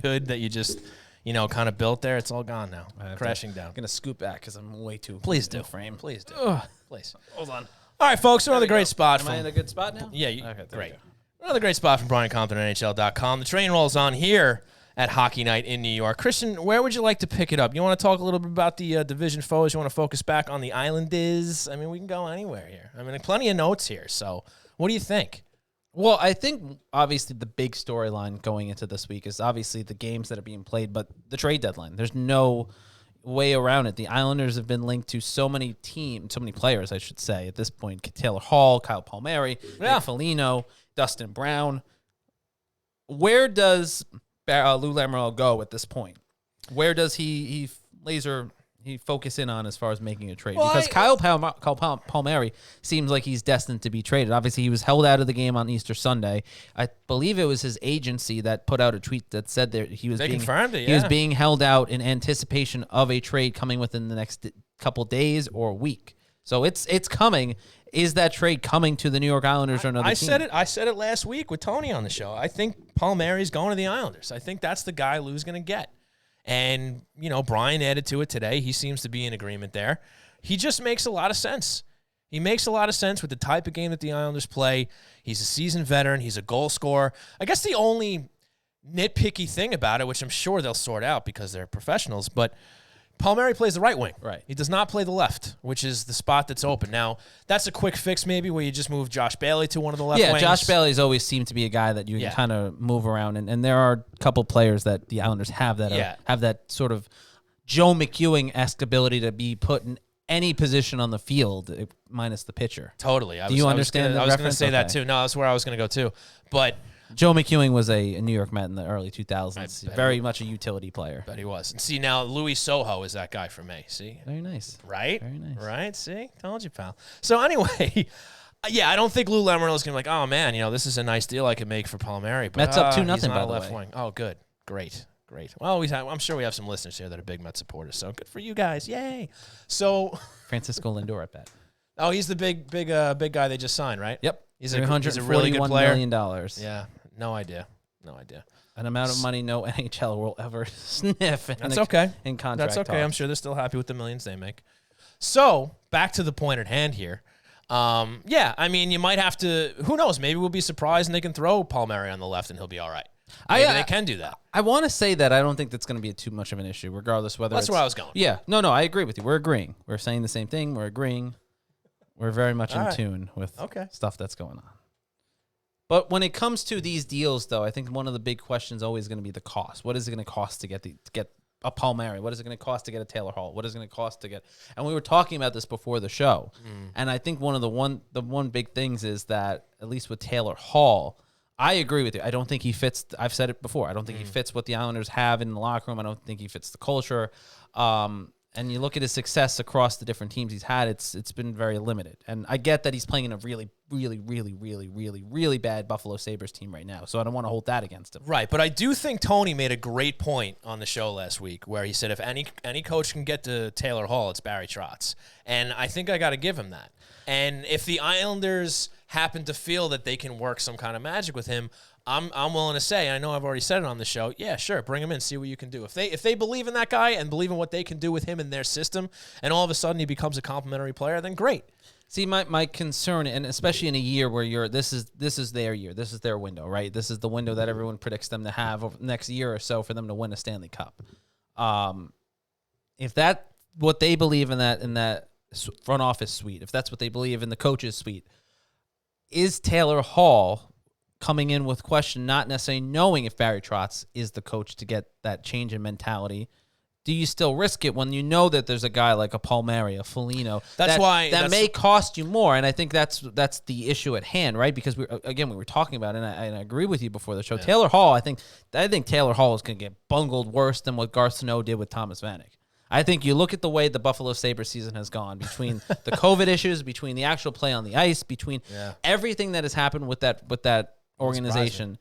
good that you just kind of built there, it's all gone now. Crashing down. I'm gonna scoot back because I'm way too. Please do. Frame. Please do. Please. Hold on. All right, folks. Another great spot. Am I in a good spot now? Yeah. Okay, great. Another great spot from Brian Compton, NHL.com. The train rolls on here at Hockey Night in New York. Christian, where would you like to pick it up? You want to talk a little bit about the division foes? You want to focus back on the Islanders? I mean, we can go anywhere here. I mean, plenty of notes here. So what do you think? Well, I think obviously the big storyline going into this week is obviously the games that are being played, but the trade deadline. There's no way around it. The Islanders have been linked to so many players, I should say, at this point. Taylor Hall, Kyle Palmieri, Nick Foligno, Dustin Brown. Where does Lou Lamoriello go at this point? Where does he focus in on as far as making a trade? Well, because Kyle Palmieri seems like he's destined to be traded. Obviously, he was held out of the game on Easter Sunday. I believe it was his agency that put out a tweet that said that he was being held out in anticipation of a trade coming within the next couple days or week. So it's coming. Is that trade coming to the New York Islanders or another team? I said it last week with Tony on the show. I think Palmieri's going to the Islanders. I think that's the guy Lou's going to get. And, Brian added to it today. He seems to be in agreement there. He just makes a lot of sense. He makes a lot of sense with the type of game that the Islanders play. He's a seasoned veteran. He's a goal scorer. I guess the only nitpicky thing about it, which I'm sure they'll sort out because they're professionals, but Palmieri plays the right wing. Right. He does not play the left, which is the spot that's open. Now, that's a quick fix maybe where you just move Josh Bailey to one of the left wings. Yeah, Josh Bailey's always seemed to be a guy that you can kind of move around. And there are a couple players that the Islanders have that have that sort of Joe McEwing-esque ability to be put in any position on the field, minus the pitcher. Totally. Do you understand the reference? I was going to say that too. No, that's where I was going to go too. But Joe McEwing was a New York Met in the early 2000s. Very much a utility player. Bet he was. And see, now Louis Soho is that guy for me. See? Very nice. Right? Very nice. Right? See? Told you, pal. So anyway, I don't think Lou Lamoriello is going to be like, oh, man, this is a nice deal I could make for Palmieri. But, Mets up 2-0, he's not by a the left way. wing. Oh, good. Great. Well, I'm sure we have some listeners here that are big Mets supporters, so good for you guys. Yay. So Francisco Lindor, I bet. Oh, he's the big guy they just signed, right? Yep. He's a really good player. $141 million. Yeah. No idea. An amount of money no NHL will ever sniff. That's okay. In contract That's okay. talks. I'm sure they're still happy with the millions they make. So back to the point at hand here. You might have to. Who knows? Maybe we'll be surprised and they can throw Palmieri on the left and he'll be all right. Maybe they can do that. I want to say that I don't think that's going to be too much of an issue, regardless whether that's where I was going. Yeah. No, I agree with you. We're agreeing. We're saying the same thing. We're agreeing. We're very much in tune with stuff that's going on. But when it comes to these deals, though, I think one of the big questions is always going to be the cost. What is it going to cost to get a Palmieri? What is it going to cost to get a Taylor Hall? What is it going to cost to get? And we were talking about this before the show. And I think one of the one big things is that, at least with Taylor Hall, I agree with you. I don't think he fits. I've said it before. I don't think he fits what the Islanders have in the locker room. I don't think he fits the culture. And you look at his success across the different teams he's had, it's been very limited. And I get that he's playing in a really, really, really, really, really, really bad Buffalo Sabres team right now. So I don't want to hold that against him. Right, but I do think Tony made a great point on the show last week where he said if any coach can get to Taylor Hall, it's Barry Trotz. And I think I got to give him that. And if the Islanders happen to feel that they can work some kind of magic with him, I'm willing to say, I know I've already said it on the show, yeah, sure, bring him in, see what you can do. If they believe in that guy and believe in what they can do with him in their system, and all of a sudden he becomes a complimentary player, then great. See, my concern, and especially in a year where this is their year, this is their window, right? This is the window that everyone predicts them to have over the next year or so for them to win a Stanley Cup. If that's what they believe in that front office suite, if that's what they believe in the coach's suite, is Taylor Hall coming in with question, not necessarily knowing if Barry Trotz is the coach to get that change in mentality? Do you still risk it when you know that there's a guy like a Palmieri, a Foligno, that may cost you more? And I think that's the issue at hand, right? Because we were talking about it, and I agree with you before the show. Yeah. Taylor Hall, I think Taylor Hall is going to get bungled worse than what Garth Snow did with Thomas Vanek. I think you look at the way the Buffalo Sabres season has gone, between the COVID issues, between the actual play on the ice, between everything that has happened with that organization.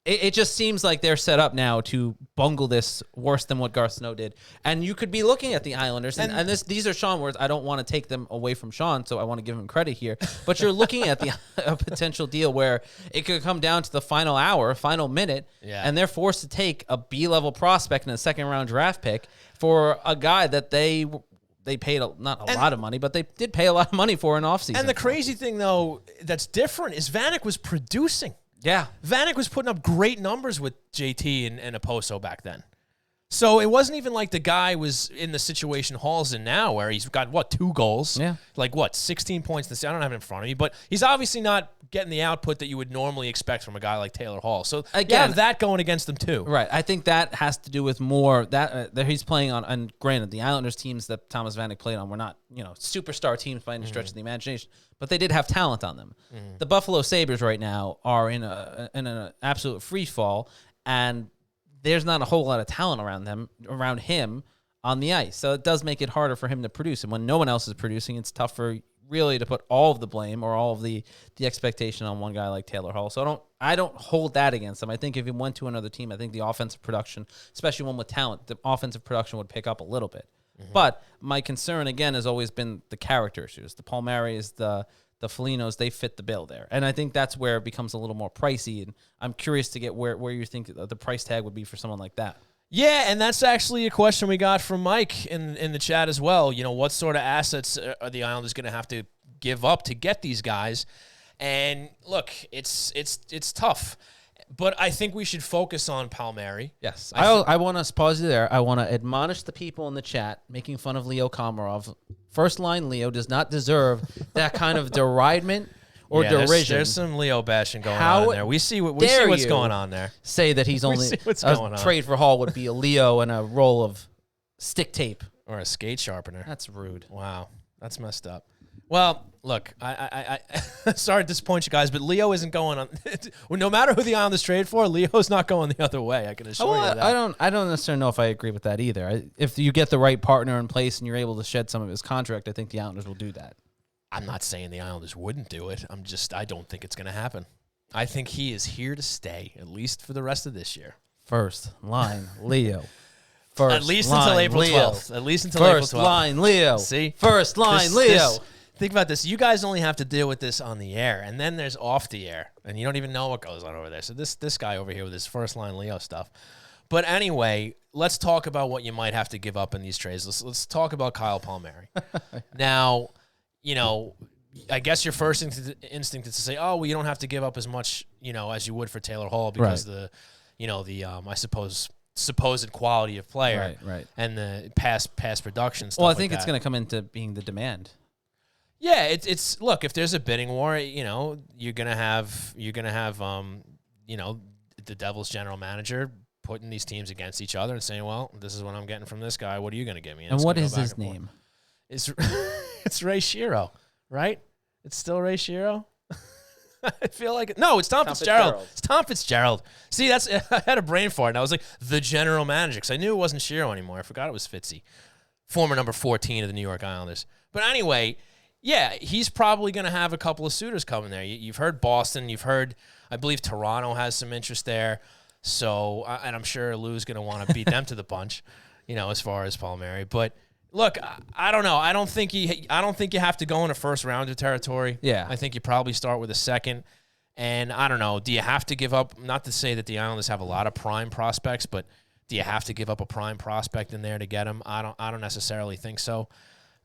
It just seems like they're set up now to bungle this worse than what Garth Snow did. And you could be looking at the Islanders, and these are Sean words. I don't want to take them away from Sean, so I want to give him credit here. But you're looking at a potential deal where it could come down to the final hour, final minute, and they're forced to take a B-level prospect and a second-round draft pick for a guy that they paid not a lot of money, but they did pay a lot of money for in offseason. And the crazy thing, though, that's different is Vanek was producing. Yeah. Vanek was putting up great numbers with JT and Oposo back then. So it wasn't even like the guy was in the situation Hall's in now where he's got, 2 goals? Yeah. 16 points. I don't have it in front of me, but he's obviously not getting the output that you would normally expect from a guy like Taylor Hall. So again, you have that going against them too. Right. I think that has to do with more that he's playing on, and granted, the Islanders teams that Thomas Vanek played on were not, superstar teams by any stretch of the imagination, but they did have talent on them. The Buffalo Sabres right now are in an absolute free fall, and there's not a whole lot of talent around him on the ice. So it does make it harder for him to produce. And when no one else is producing, it's tougher really to put all of the blame or all of the expectation on one guy like Taylor Hall. So I don't hold that against him. I think if he went to another team, I think the offensive production, especially one with talent, the offensive production would pick up a little bit. But my concern, again, has always been the character issues. The Palmieris, the Folignos, they fit the bill there. And I think that's where it becomes a little more pricey. And I'm curious to get where you think the price tag would be for someone like that. Yeah, and that's actually a question we got from Mike in the chat as well. What sort of assets are the Islanders going to have to give up to get these guys? And look, it's tough. But I think we should focus on Palmieri. Yes. I want to pause you there. I want to admonish the people in the chat making fun of Leo Komarov. First line Leo does not deserve that kind of deridement or derision. There's some Leo bashing going on there. We see what's going on there. Say that he's only a trade for Hall would be a Leo and a roll of stick tape. Or a skate sharpener. That's rude. Wow. That's messed up. Well, look, I sorry to disappoint you guys, but Leo isn't going on. No matter who the Islanders trade for, Leo's not going the other way. I can assure you that. I don't necessarily know if I agree with that either. If you get the right partner in place and you're able to shed some of his contract, I think the Islanders will do that. I'm not saying the Islanders wouldn't do it. I don't think it's going to happen. I think he is here to stay, at least for the rest of this year. First line, Leo. At least until April 12th. At least until April 12th. First line, Leo. See? First line, Leo. Think about this. You guys only have to deal with this on the air, and then there's off the air, and you don't even know what goes on over there. So this guy over here with his first line Leo stuff. But anyway, let's talk about what you might have to give up in these trades. Let's talk about Kyle Palmieri. Now, I guess your first instinct is to say, oh, well, you don't have to give up as much, as you would for Taylor Hall because I suppose supposed quality of player, right, and the past production stuff. Well, I think it's going to come into being the demand. Yeah, it's look, if there's a bidding war, you're gonna have the Devils general manager putting these teams against each other and saying, well, this is what I'm getting from this guy. What are you gonna give me? And what is his name? It's Ray Shero, right? It's still Ray Shero. I feel like no, it's Tom Fitzgerald. It's Tom Fitzgerald. See, I had a brain fart, and I was like the general manager because I knew it wasn't Shiro anymore. I forgot it was Fitzy, former number 14 of the New York Islanders. But anyway, yeah, he's probably going to have a couple of suitors coming there. You've heard Boston. You've heard, I believe Toronto has some interest there. So, and I'm sure Lou's going to want to beat them to the punch, as far as Palmieri. But look, I don't know. I don't think you have to go in a first rounder territory. Yeah. I think you probably start with a second. And I don't know. Do you have to give up? Not to say that the Islanders have a lot of prime prospects, but do you have to give up a prime prospect in there to get him? I don't necessarily think so.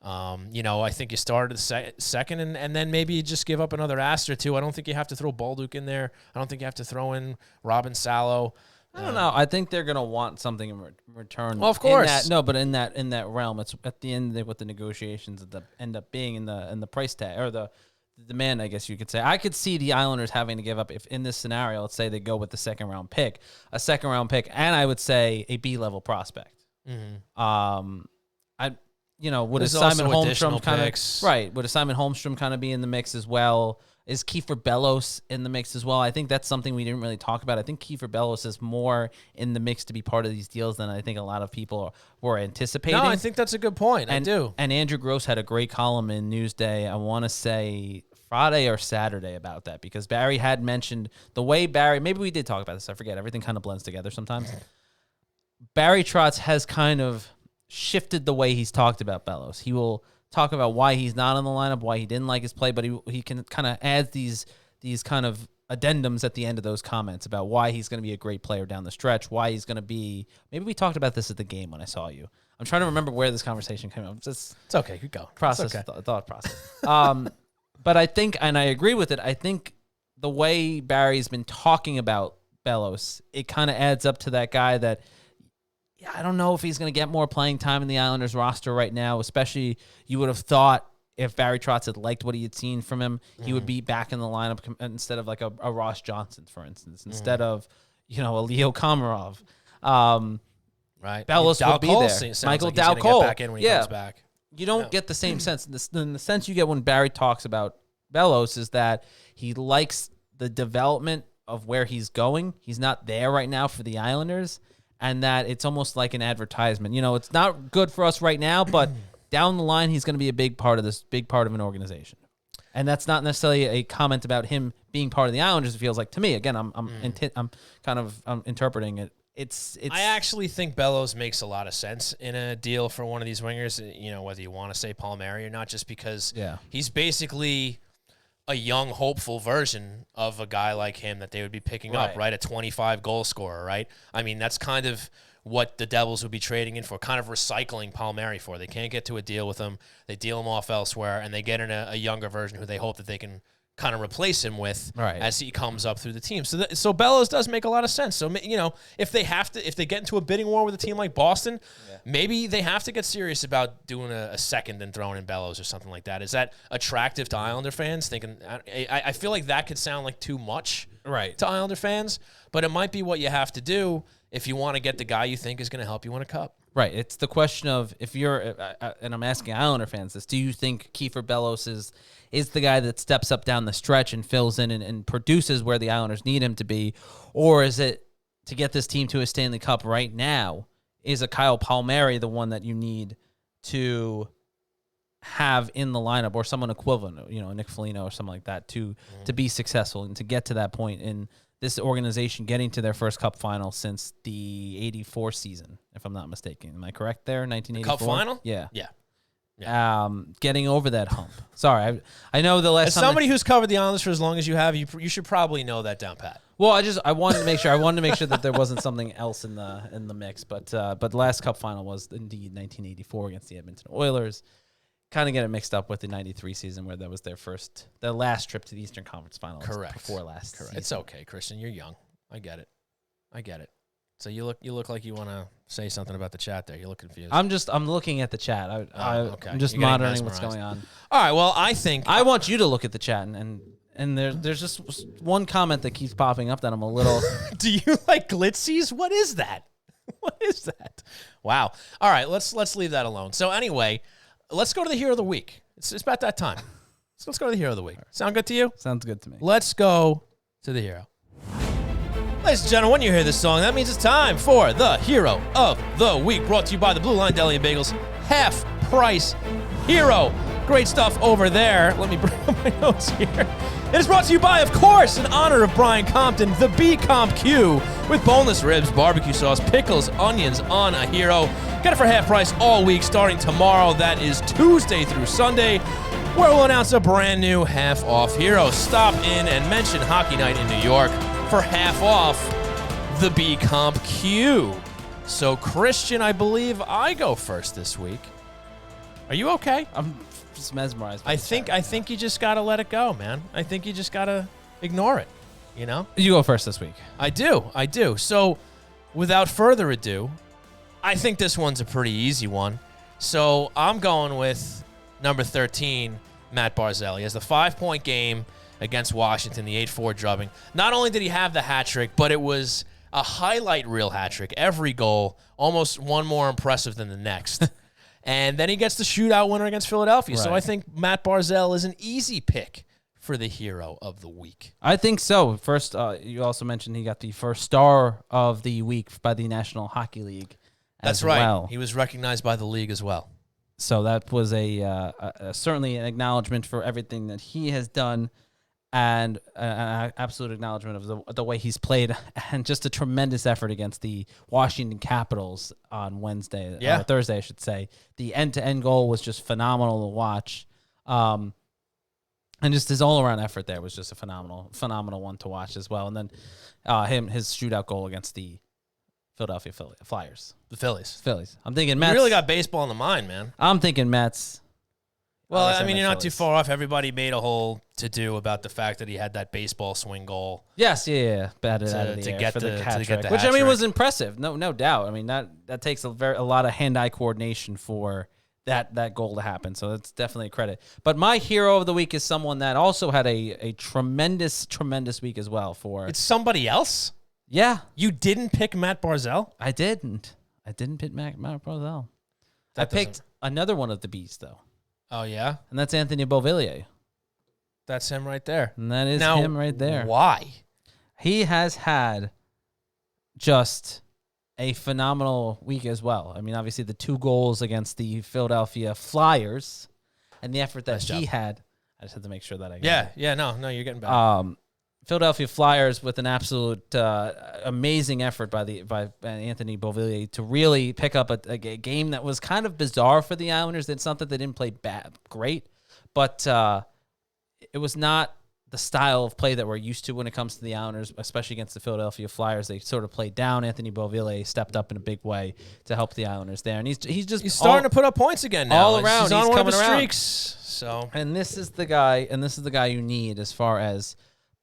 I think you start at the second, and then maybe you just give up another ass or two. I don't think you have to throw Balduke in there. I don't think you have to throw in Robin Salo. I don't know. I think they're gonna want something in return. Well, of course. But in that realm, it's at the end what the negotiations end up being in the price tag or the demand, I guess you could say. I could see the Islanders having to give up if in this scenario, let's say they go with the second round pick, and I would say a B-level prospect. Mm-hmm. Would a Simon Holmstrom would a Simon Holmstrom kind of be in the mix as well? Is Kiefer Bellows in the mix as well? I think that's something we didn't really talk about. I think Kiefer Bellows is more in the mix to be part of these deals than I think a lot of people were anticipating. No, I think that's a good point. I do. And Andrew Gross had a great column in Newsday, I want to say Friday or Saturday, about that, because Barry had mentioned the way maybe we did talk about this, I forget. Everything kind of blends together sometimes. Barry Trotz has kind of shifted the way he's talked about Bellows. He will talk about why he's not in the lineup, why he didn't like his play, but he can kind of add these kind of addendums at the end of those comments about why he's going to be a great player down the stretch, why he's going to be. Maybe we talked about this at the game when I saw you. I'm trying to remember where this conversation came up. It's okay. You go. Process, okay. Thought process. But I think, and I agree with it, I think the way Barry's been talking about Bellows, it kind of adds up to that guy that, I don't know if he's going to get more playing time in the Islanders roster right now, especially you would have thought if Barry Trotz had liked what he had seen from him, he would be back in the lineup instead of like a Ross Johnson, for instance, instead of, a Leo Komarov. Right. Bellows would be there. Michael Dow Cole. Back in when he comes back. You don't get the same sense. The sense you get when Barry talks about Bellows is that he likes the development of where he's going. He's not there right now for the Islanders. And that it's almost like an advertisement. It's not good for us right now, but down the line, he's going to be a big part of an organization. And that's not necessarily a comment about him being part of the Islanders. It feels like to me. Again, I'm interpreting it. It's. I actually think Bellows makes a lot of sense in a deal for one of these wingers. Whether you want to say Palmieri or not, just because he's basically a young, hopeful version of a guy like him that they would be picking up, right? A 25 goal scorer, right? I mean, that's kind of what the Devils would be trading in for, kind of recycling Palmieri for. They can't get to a deal with him. They deal him off elsewhere, and they get in a younger version who they hope that they can kind of replace him with as he comes up through the team. So Bellows does make a lot of sense. So, if they get into a bidding war with a team like Boston, maybe they have to get serious about doing a second and throwing in Bellows or something like that. Is that attractive to Islander fans? I feel like that could sound like too much to Islander fans, but it might be what you have to do if you want to get the guy you think is going to help you win a cup. Right. It's the question of if you're, and I'm asking Islander fans this, do you think Kiefer Bellows is the guy that steps up down the stretch and fills in and produces where the Islanders need him to be? Or is it to get this team to a Stanley Cup right now? Is a Kyle Palmieri the one that you need to have in the lineup, or someone equivalent, Nick Foligno or something like that to be successful and to get to that point in this organization getting to their first Cup final since the 84 season, if I'm not mistaken. Am I correct there? 1984? Cup final? Yeah. Getting over that hump. Sorry, I know the last as time somebody who's covered the Islanders for as long as you have, you should probably know that down pat. Well, I wanted to make sure. I wanted to make sure that there wasn't something else in the mix. But the last Cup final was indeed 1984 against the Edmonton Oilers. Kind of get it mixed up with the 93 season where that was their last trip to the Eastern Conference Finals. Correct. Before last season. It's okay, Christian. You're young. I get it. So you look like you want to say something about the chat there. You look confused. I'm looking at the chat. Okay. I'm just monitoring what's going on. All right. Well, I think I want you to look at the chat and there's just one comment that keeps popping up that I'm a little. Do you like glitzies? What is that? What is that? Wow. All right. Let's leave that alone. So anyway, let's go to the hero of the week. It's about that time. So let's go to the hero of the week. Sound good to you? Sounds good to me. Let's go to the hero. Ladies and gentlemen, when you hear this song, that means it's time for the hero of the week, brought to you by the Blue Line Deli and Bagels Half Price Hero. Great stuff over there. Let me bring up my notes here. It is brought to you by, of course, in honor of Brian Compton, the B Comp Q with boneless ribs, barbecue sauce, pickles, onions on a hero. Get it for half price all week starting tomorrow. That is Tuesday through Sunday, where we'll announce a brand new half off hero. Stop in and mention Hockey Night in New York for half off the B Comp Q. So, Christian, I believe I go first this week. Are you okay? I'm just mesmerized. I think you just gotta let it go, man. I think you just gotta ignore it. You know? You go first this week. I do. So, without further ado, I think this one's a pretty easy one. So, I'm going with number 13, Matt Barzal. He has the 5-point game against Washington, the 8-4 drubbing. Not only did he have the hat trick, but it was a highlight reel hat trick. Every goal, almost one more impressive than the next. And then he gets the shootout winner against Philadelphia. Right. So I think Matt Barzal is an easy pick for the hero of the week. I think so. First, you also mentioned he got the first star of the week by the National Hockey League. That's right. Well. He was recognized by the league as well. So that was a certainly an acknowledgement for everything that he has done, and an absolute acknowledgement of the way he's played, and just a tremendous effort against the Washington Capitals on Wednesday, or Thursday, I should say. The end-to-end goal was just phenomenal to watch, and just his all-around effort there was just a phenomenal one to watch as well. And then his shootout goal against the Philadelphia Flyers. The Phillies. I'm thinking Mets. You really got baseball in the mind, man. I'm thinking Mets. Well, I mean, you're not too far off. Everybody made a whole to-do about the fact that he had that baseball swing goal. Yes, yeah. Batted out of the air for the hat trick, which, I mean, was impressive. No doubt. I mean, that takes a lot of hand-eye coordination for that goal to happen. So that's definitely a credit. But my hero of the week is someone that also had a tremendous week as well. It's somebody else? Yeah. You didn't pick Matt Barzal? I didn't pick Matt Barzal. I picked another one of the Bs, though. Oh, yeah? And that's Anthony Beauvillier. That's him right there. And that is him right there. Why? He has had just a phenomenal week as well. I mean, obviously, the 2 goals against the Philadelphia Flyers and the effort that he had. I just had to make sure that I got it. Yeah, no, you're getting better. Philadelphia Flyers with an absolute amazing effort by Anthony Beauvillier to really pick up a game that was kind of bizarre for the Islanders. It's not that they didn't play great, but it was not the style of play that we're used to when it comes to the Islanders, especially against the Philadelphia Flyers. They sort of played down. Anthony Beauvillier stepped up in a big way to help the Islanders there, and he's starting to put up points again now. All around, he's on one of his around. streaks. So, and this is the guy you need as far as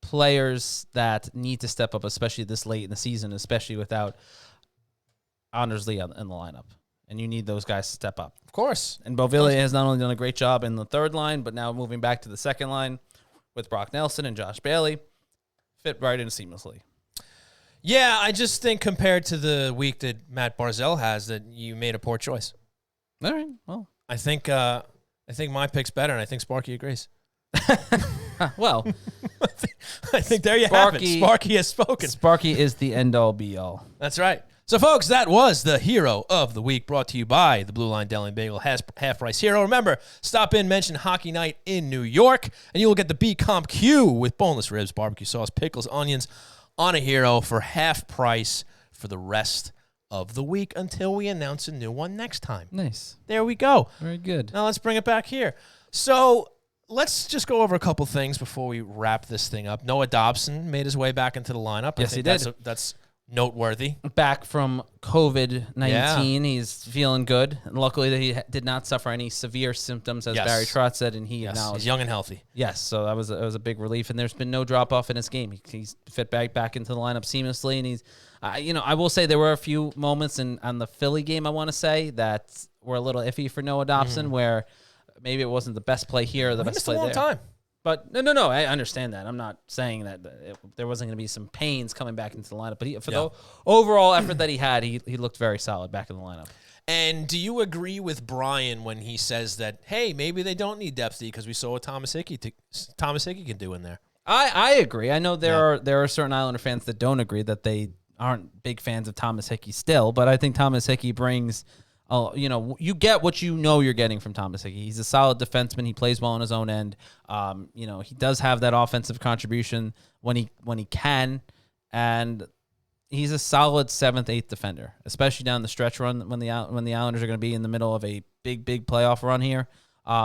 players that need to step up, especially this late in the season, especially without Anders Lee in the lineup. And you need those guys to step up. Of course. And Beauvillier has not only done a great job in the third line, but now moving back to the second line with Brock Nelson and Josh Bailey, fit right in seamlessly. Yeah, I just think compared to the week that Matt Barzal has, that you made a poor choice. All right, well. I think my pick's better, and I think Sparky agrees. Well, I think there you have it. Sparky has spoken. Sparky is the end-all, be-all. That's right. So, folks, that was the hero of the week, brought to you by the Blue Line Deli and Bagel half-price hero. Remember, stop in, mention Hockey Night in New York, and you will get the B Comp Q with boneless ribs, barbecue sauce, pickles, onions on a hero for half price for the rest of the week until we announce a new one next time. Nice. There we go. Very good. Now let's bring it back here. So let's just go over a couple things before we wrap this thing up. Noah Dobson made his way back into the lineup. Yes, he did. That's noteworthy. Back from COVID-19, He's feeling good. And luckily, that he did not suffer any severe symptoms, as Barry Trotz said, and he acknowledged. He's young and healthy. Yes, so that was a big relief, and there's been no drop-off in his game. He's fit back into the lineup seamlessly, and he's, I will say there were a few moments on the Philly game, I want to say, that were a little iffy for Noah Dobson, where maybe it wasn't the best play here or the best play there. He missed a long time. But no, I understand that. I'm not saying that there wasn't going to be some pains coming back into the lineup. But for the overall effort that he had, he looked very solid back in the lineup. And do you agree with Brian when he says that, hey, maybe they don't need depth because we saw what Thomas Hickey can do in there? I agree. I know there are certain Islander fans that don't agree, that they aren't big fans of Thomas Hickey still, but I think Thomas Hickey brings, you get what you know you're getting from Thomas Hickey. He's a solid defenseman. He plays well on his own end. He does have that offensive contribution when he can, and he's a solid 7th, 8th defender, especially down the stretch run when the Islanders are going to be in the middle of a big playoff run here.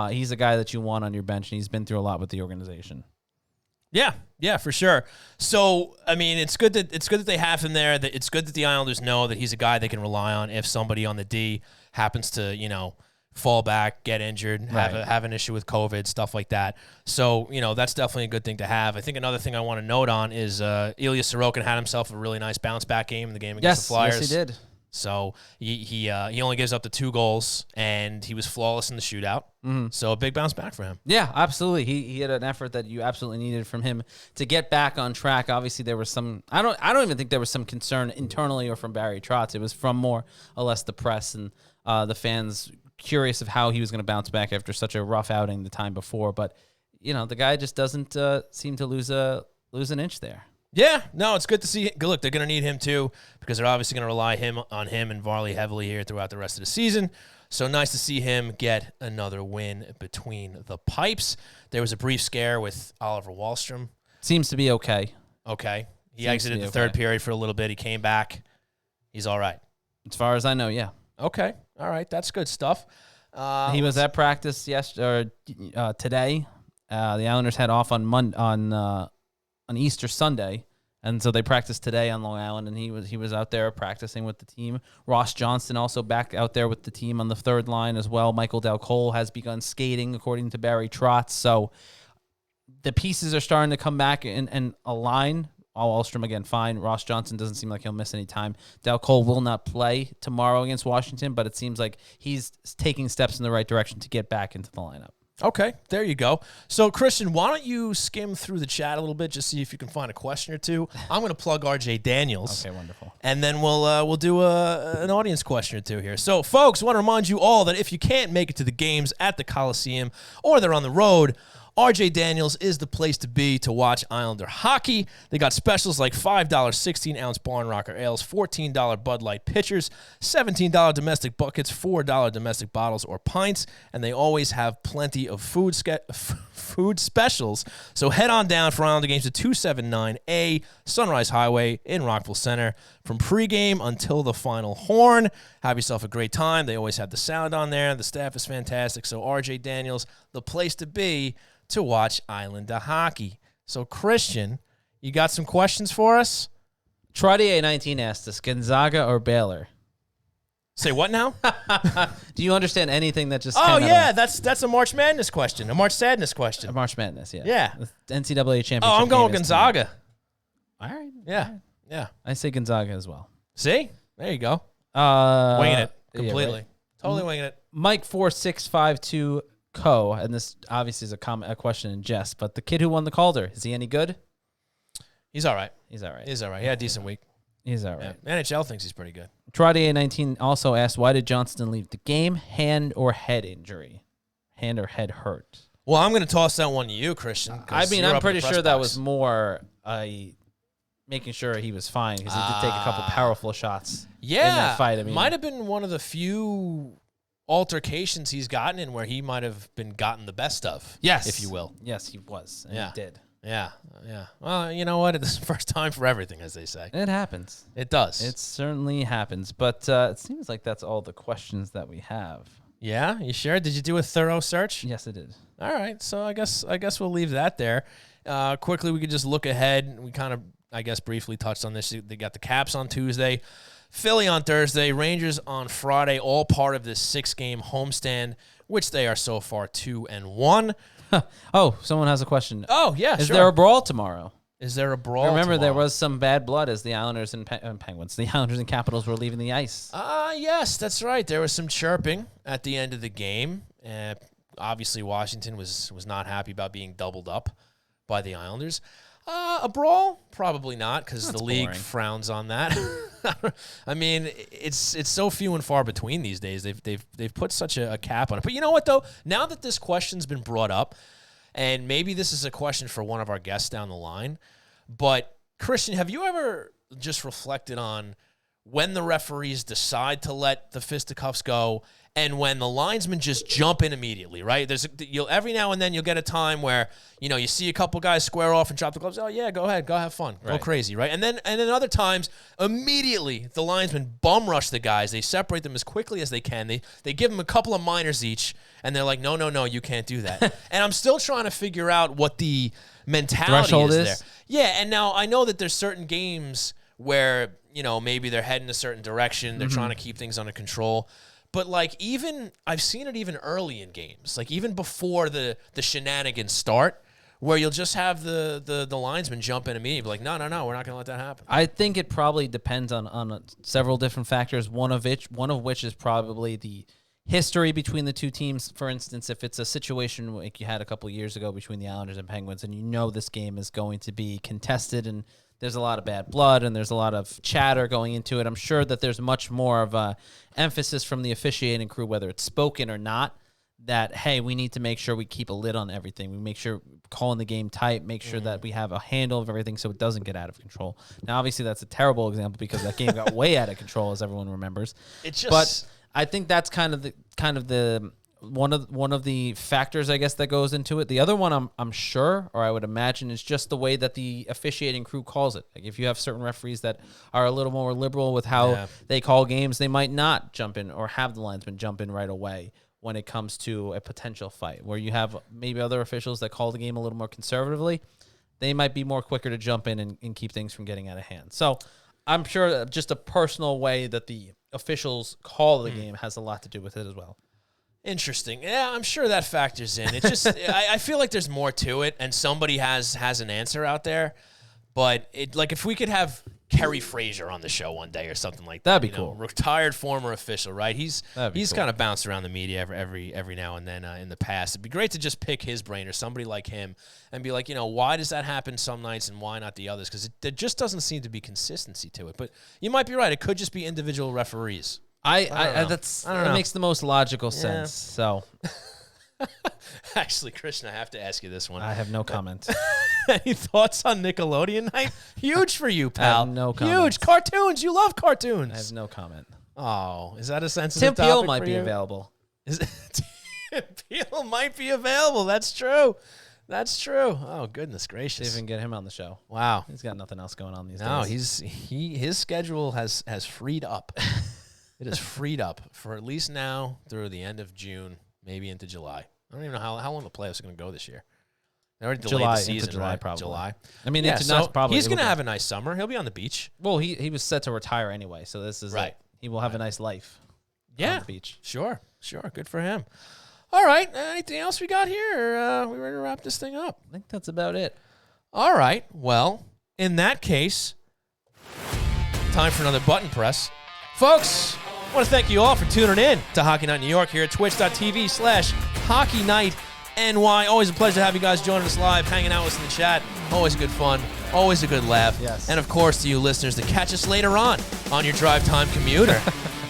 He's a guy that you want on your bench, and he's been through a lot with the organization. Yeah, for sure. So, I mean, it's good that they have him there. That it's good that the Islanders know that he's a guy they can rely on if somebody on the D happens to, fall back, get injured, have an issue with COVID, stuff like that. So, that's definitely a good thing to have. I think another thing I want to note on is Ilya Sorokin had himself a really nice bounce back game in the game against the Flyers. Yes, he did. So he only gives up the 2 goals, and he was flawless in the shootout. Mm-hmm. So a big bounce back for him. Yeah, absolutely. He had an effort that you absolutely needed from him to get back on track. Obviously, there was some. I don't even think there was some concern internally or from Barry Trotz. It was from more or less the press and the fans curious of how he was going to bounce back after such a rough outing the time before. But the guy just doesn't seem to lose an inch there. Yeah, no, it's good to see. Look, they're going to need him too because they're obviously going to rely on him and Varley heavily here throughout the rest of the season. So nice to see him get another win between the pipes. There was a brief scare with Oliver Wahlstrom. Seems to be okay. Okay. He exited the third period for a little bit. He came back. He's all right. As far as I know, yeah. Okay. All right. That's good stuff. He was at practice today. The Islanders had off on Easter Sunday, and so they practiced today on Long Island, and he was out there practicing with the team. Ross Johnston also back out there with the team on the third line as well. Michael Del Cole has begun skating, according to Barry Trotz. So the pieces are starting to come back and align. Alstrom, again, fine. Ross Johnston doesn't seem like he'll miss any time. Del Cole will not play tomorrow against Washington, but it seems like he's taking steps in the right direction to get back into the lineup. Okay, there you go. So, Christian, why don't you skim through the chat a little bit, just see if you can find a question or two. I'm going to plug RJ Daniels. Okay, wonderful. And then we'll do an audience question or two here. So, folks, I want to remind you all that if you can't make it to the games at the Coliseum or they're on the road, RJ Daniels is the place to be to watch Islander hockey. They got specials like $5 16-ounce Barn Rocker ales, $14 Bud Light pitchers, $17 domestic buckets, $4 domestic bottles or pints, and they always have plenty of food specials. So head on down for Islander games to 279A Sunrise Highway in Rockville Center. From pregame until the final horn, have yourself a great time. They always have the sound on there. The staff is fantastic. So RJ Daniels, the place to be to watch Islander hockey. So, Christian, you got some questions for us? Trottier19 asked us, Gonzaga or Baylor? Say what now? Do you understand anything that just Oh, yeah, that's a March Madness question, a March Sadness question. A March Madness, yeah. Yeah. The NCAA championship. Oh, I'm going Gonzaga. All right. Yeah, yeah. I say Gonzaga as well. See? There you go. Winging it completely. Yeah, right. Totally winging it. Mike4652 and this obviously is a question in jest, but the kid who won the Calder, is he any good? He's all right. He's all right. He had a decent week. He's all right. Yeah. NHL thinks he's pretty good. Trottier19 also asked, why did Johnston leave the game? Hand or head injury? Hand or head hurt? Well, I'm going to toss that one to you, Christian. I mean, I'm pretty sure that was more making sure he was fine because he did take a couple powerful shots in that fight. I mean, might have been one of the few altercations he's gotten in where he might have been gotten the best of. Yes. If you will. Yes, he was. And he did. Yeah. Well, you know what? It's the first time for everything, as they say. It happens. It does. It certainly happens. But it seems like that's all the questions that we have. Yeah? You sure? Did you do a thorough search? Yes, I did. All right. So I guess we'll leave that there. Quickly, we could just look ahead. We kind of, I guess, briefly touched on this. They got the Caps on Tuesday, Philly on Thursday, Rangers on Friday, all part of this 6-game homestand, which they are so far 2-1. Oh, someone has a question. Oh, yeah, Is there a brawl tomorrow? Is there a brawl Remember, tomorrow? there was some bad blood as the Islanders and Penguins, the Islanders and Capitals were leaving the ice. Yes, that's right. There was some chirping at the end of the game. Obviously, Washington was not happy about being doubled up by the Islanders. A brawl? Probably not, because the league boring. frowns on that. I mean, it's so few and far between these days. They've put such a cap on it. But you know what, though? Now that this question's been brought up, and maybe this is a question for one of our guests down the line, but Christian, have you ever just reflected on when the referees decide to let the fisticuffs go and when the linesmen just jump in immediately, right? You'll every now and then you'll get a time where, you see a couple guys square off and drop the gloves. Oh yeah, go ahead, go have fun, go crazy, right? And then other times, immediately the linesmen bum rush the guys. They separate them as quickly as they can. They give them a couple of minors each, and they're like, no, you can't do that. And I'm still trying to figure out what the mentality threshold is there. Yeah, and now I know that there's certain games where maybe they're heading a certain direction. They're trying to keep things under control. But I've seen it even early in games, even before the shenanigans start, where you'll just have the linesman jump in immediately, no, we're not going to let that happen. I think it probably depends on several different factors. One of which is probably the history between the two teams. For instance, if it's a situation like you had a couple of years ago between the Islanders and Penguins, and this game is going to be contested and there's a lot of bad blood and there's a lot of chatter going into it, I'm sure that there's much more of a emphasis from the officiating crew, whether it's spoken or not, that, hey, we need to make sure we keep a lid on everything. We make sure calling the game tight, make sure that we have a handle of everything so it doesn't get out of control. Now, obviously, that's a terrible example because that game got way out of control, as everyone remembers. But I think that's kind of the one of the factors, I guess, that goes into it. The other one, I'm sure, or I would imagine, is just the way that the officiating crew calls it. Like if you have certain referees that are a little more liberal with how they call games, they might not jump in or have the linesman jump in right away when it comes to a potential fight. Where you have maybe other officials that call the game a little more conservatively, they might be more quicker to jump in and keep things from getting out of hand. So I'm sure just a personal way that the officials call the game has a lot to do with it as well. Interesting. Yeah, I'm sure that factors in. It just, I feel like there's more to it, and somebody has an answer out there. But if we could have Kerry Frazier on the show one day or something like that, that'd be cool. Retired former official, right? He's kind of bounced around the media every now and then in the past. It'd be great to just pick his brain or somebody like him and be like, why does that happen some nights and why not the others? Because there just doesn't seem to be consistency to it. But you might be right. It could just be individual referees. I don't know. That makes the most logical sense. So, actually, Christian, I have to ask you this one. I have no comment. Any thoughts on Nickelodeon night? Huge for you, pal. I have no comment. Huge cartoons. You love cartoons. I have no comment. Oh, is that a sensitive Tim topic Peel might be you? available. Tim Peel might be available. That's true. Oh, goodness gracious! See if we can get him on the show. Wow, he's got nothing else going on these No, days. his schedule has freed up. It is freed up for at least now through the end of June, maybe into July. I don't even know how long the playoffs are going to go this year. They already delayed the season, into July, right? probably. July. I mean, probably. He's going to have a nice summer. He'll be on the beach. Well, he was set to retire anyway, so this is right. He will have a nice life. Yeah, on the beach. Sure. Good for him. All right. Anything else we got here? Or, we ready to wrap this thing up? I think that's about it. All right. Well, in that case, time for another button press. Folks, I want to thank you all for tuning in to Hockey Night New York here at twitch.tv/HockeyNightNY. Always a pleasure to have you guys joining us live, hanging out with us in the chat. Always good fun. Always a good laugh. Yes. And, of course, to you listeners to catch us later on your drive time commute or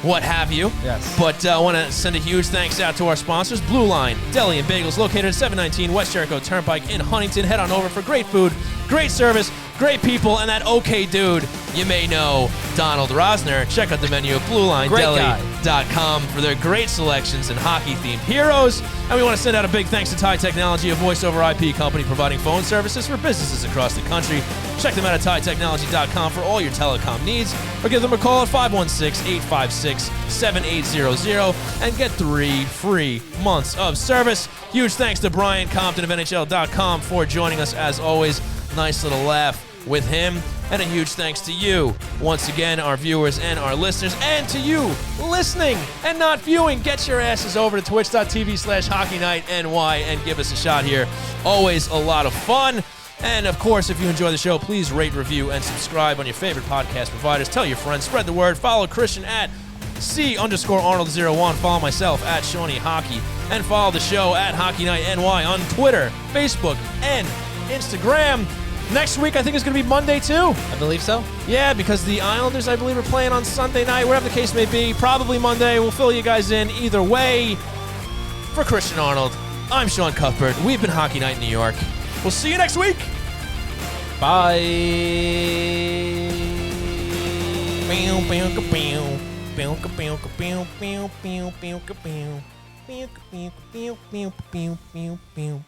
what have you. Yes. But I want to send a huge thanks out to our sponsors, Blue Line Deli and Bagels, located at 719 West Jericho Turnpike in Huntington. Head on over for great food, great service, great people, and that okay dude you may know, Donald Rosner. Check out the menu at BlueLineDeli.com for their great selections and hockey-themed heroes. And we want to send out a big thanks to Ty Technology, a voice-over IP company providing phone services for businesses across the country. Check them out at TyTechnology.com for all your telecom needs, or give them a call at 516-856-7800 and get 3 free months of service. Huge thanks to Brian Compton of NHL.com for joining us as always. Nice little laugh with him. And a huge thanks to you, once again, our viewers and our listeners, and to you listening and not viewing. Get your asses over to twitch.tv/HockeyNightNY and give us a shot here. Always a lot of fun. And, of course, if you enjoy the show, please rate, review, and subscribe on your favorite podcast providers. Tell your friends, spread the word. Follow Christian at C_Arnold01. Follow myself at Seany Hockey. And follow the show at Hockey Night NY on Twitter, Facebook, and Instagram. Next week, I think it's going to be Monday, too. I believe so. Yeah, because the Islanders, I believe, are playing on Sunday night. Whatever the case may be, probably Monday. We'll fill you guys in either way. For Christian Arnold, I'm Sean Cuthbert. We've been Hockey Night in New York. We'll see you next week. Bye. Pew, pew, pew, pew, pew, pew, pew, pew, pew, pew, pew.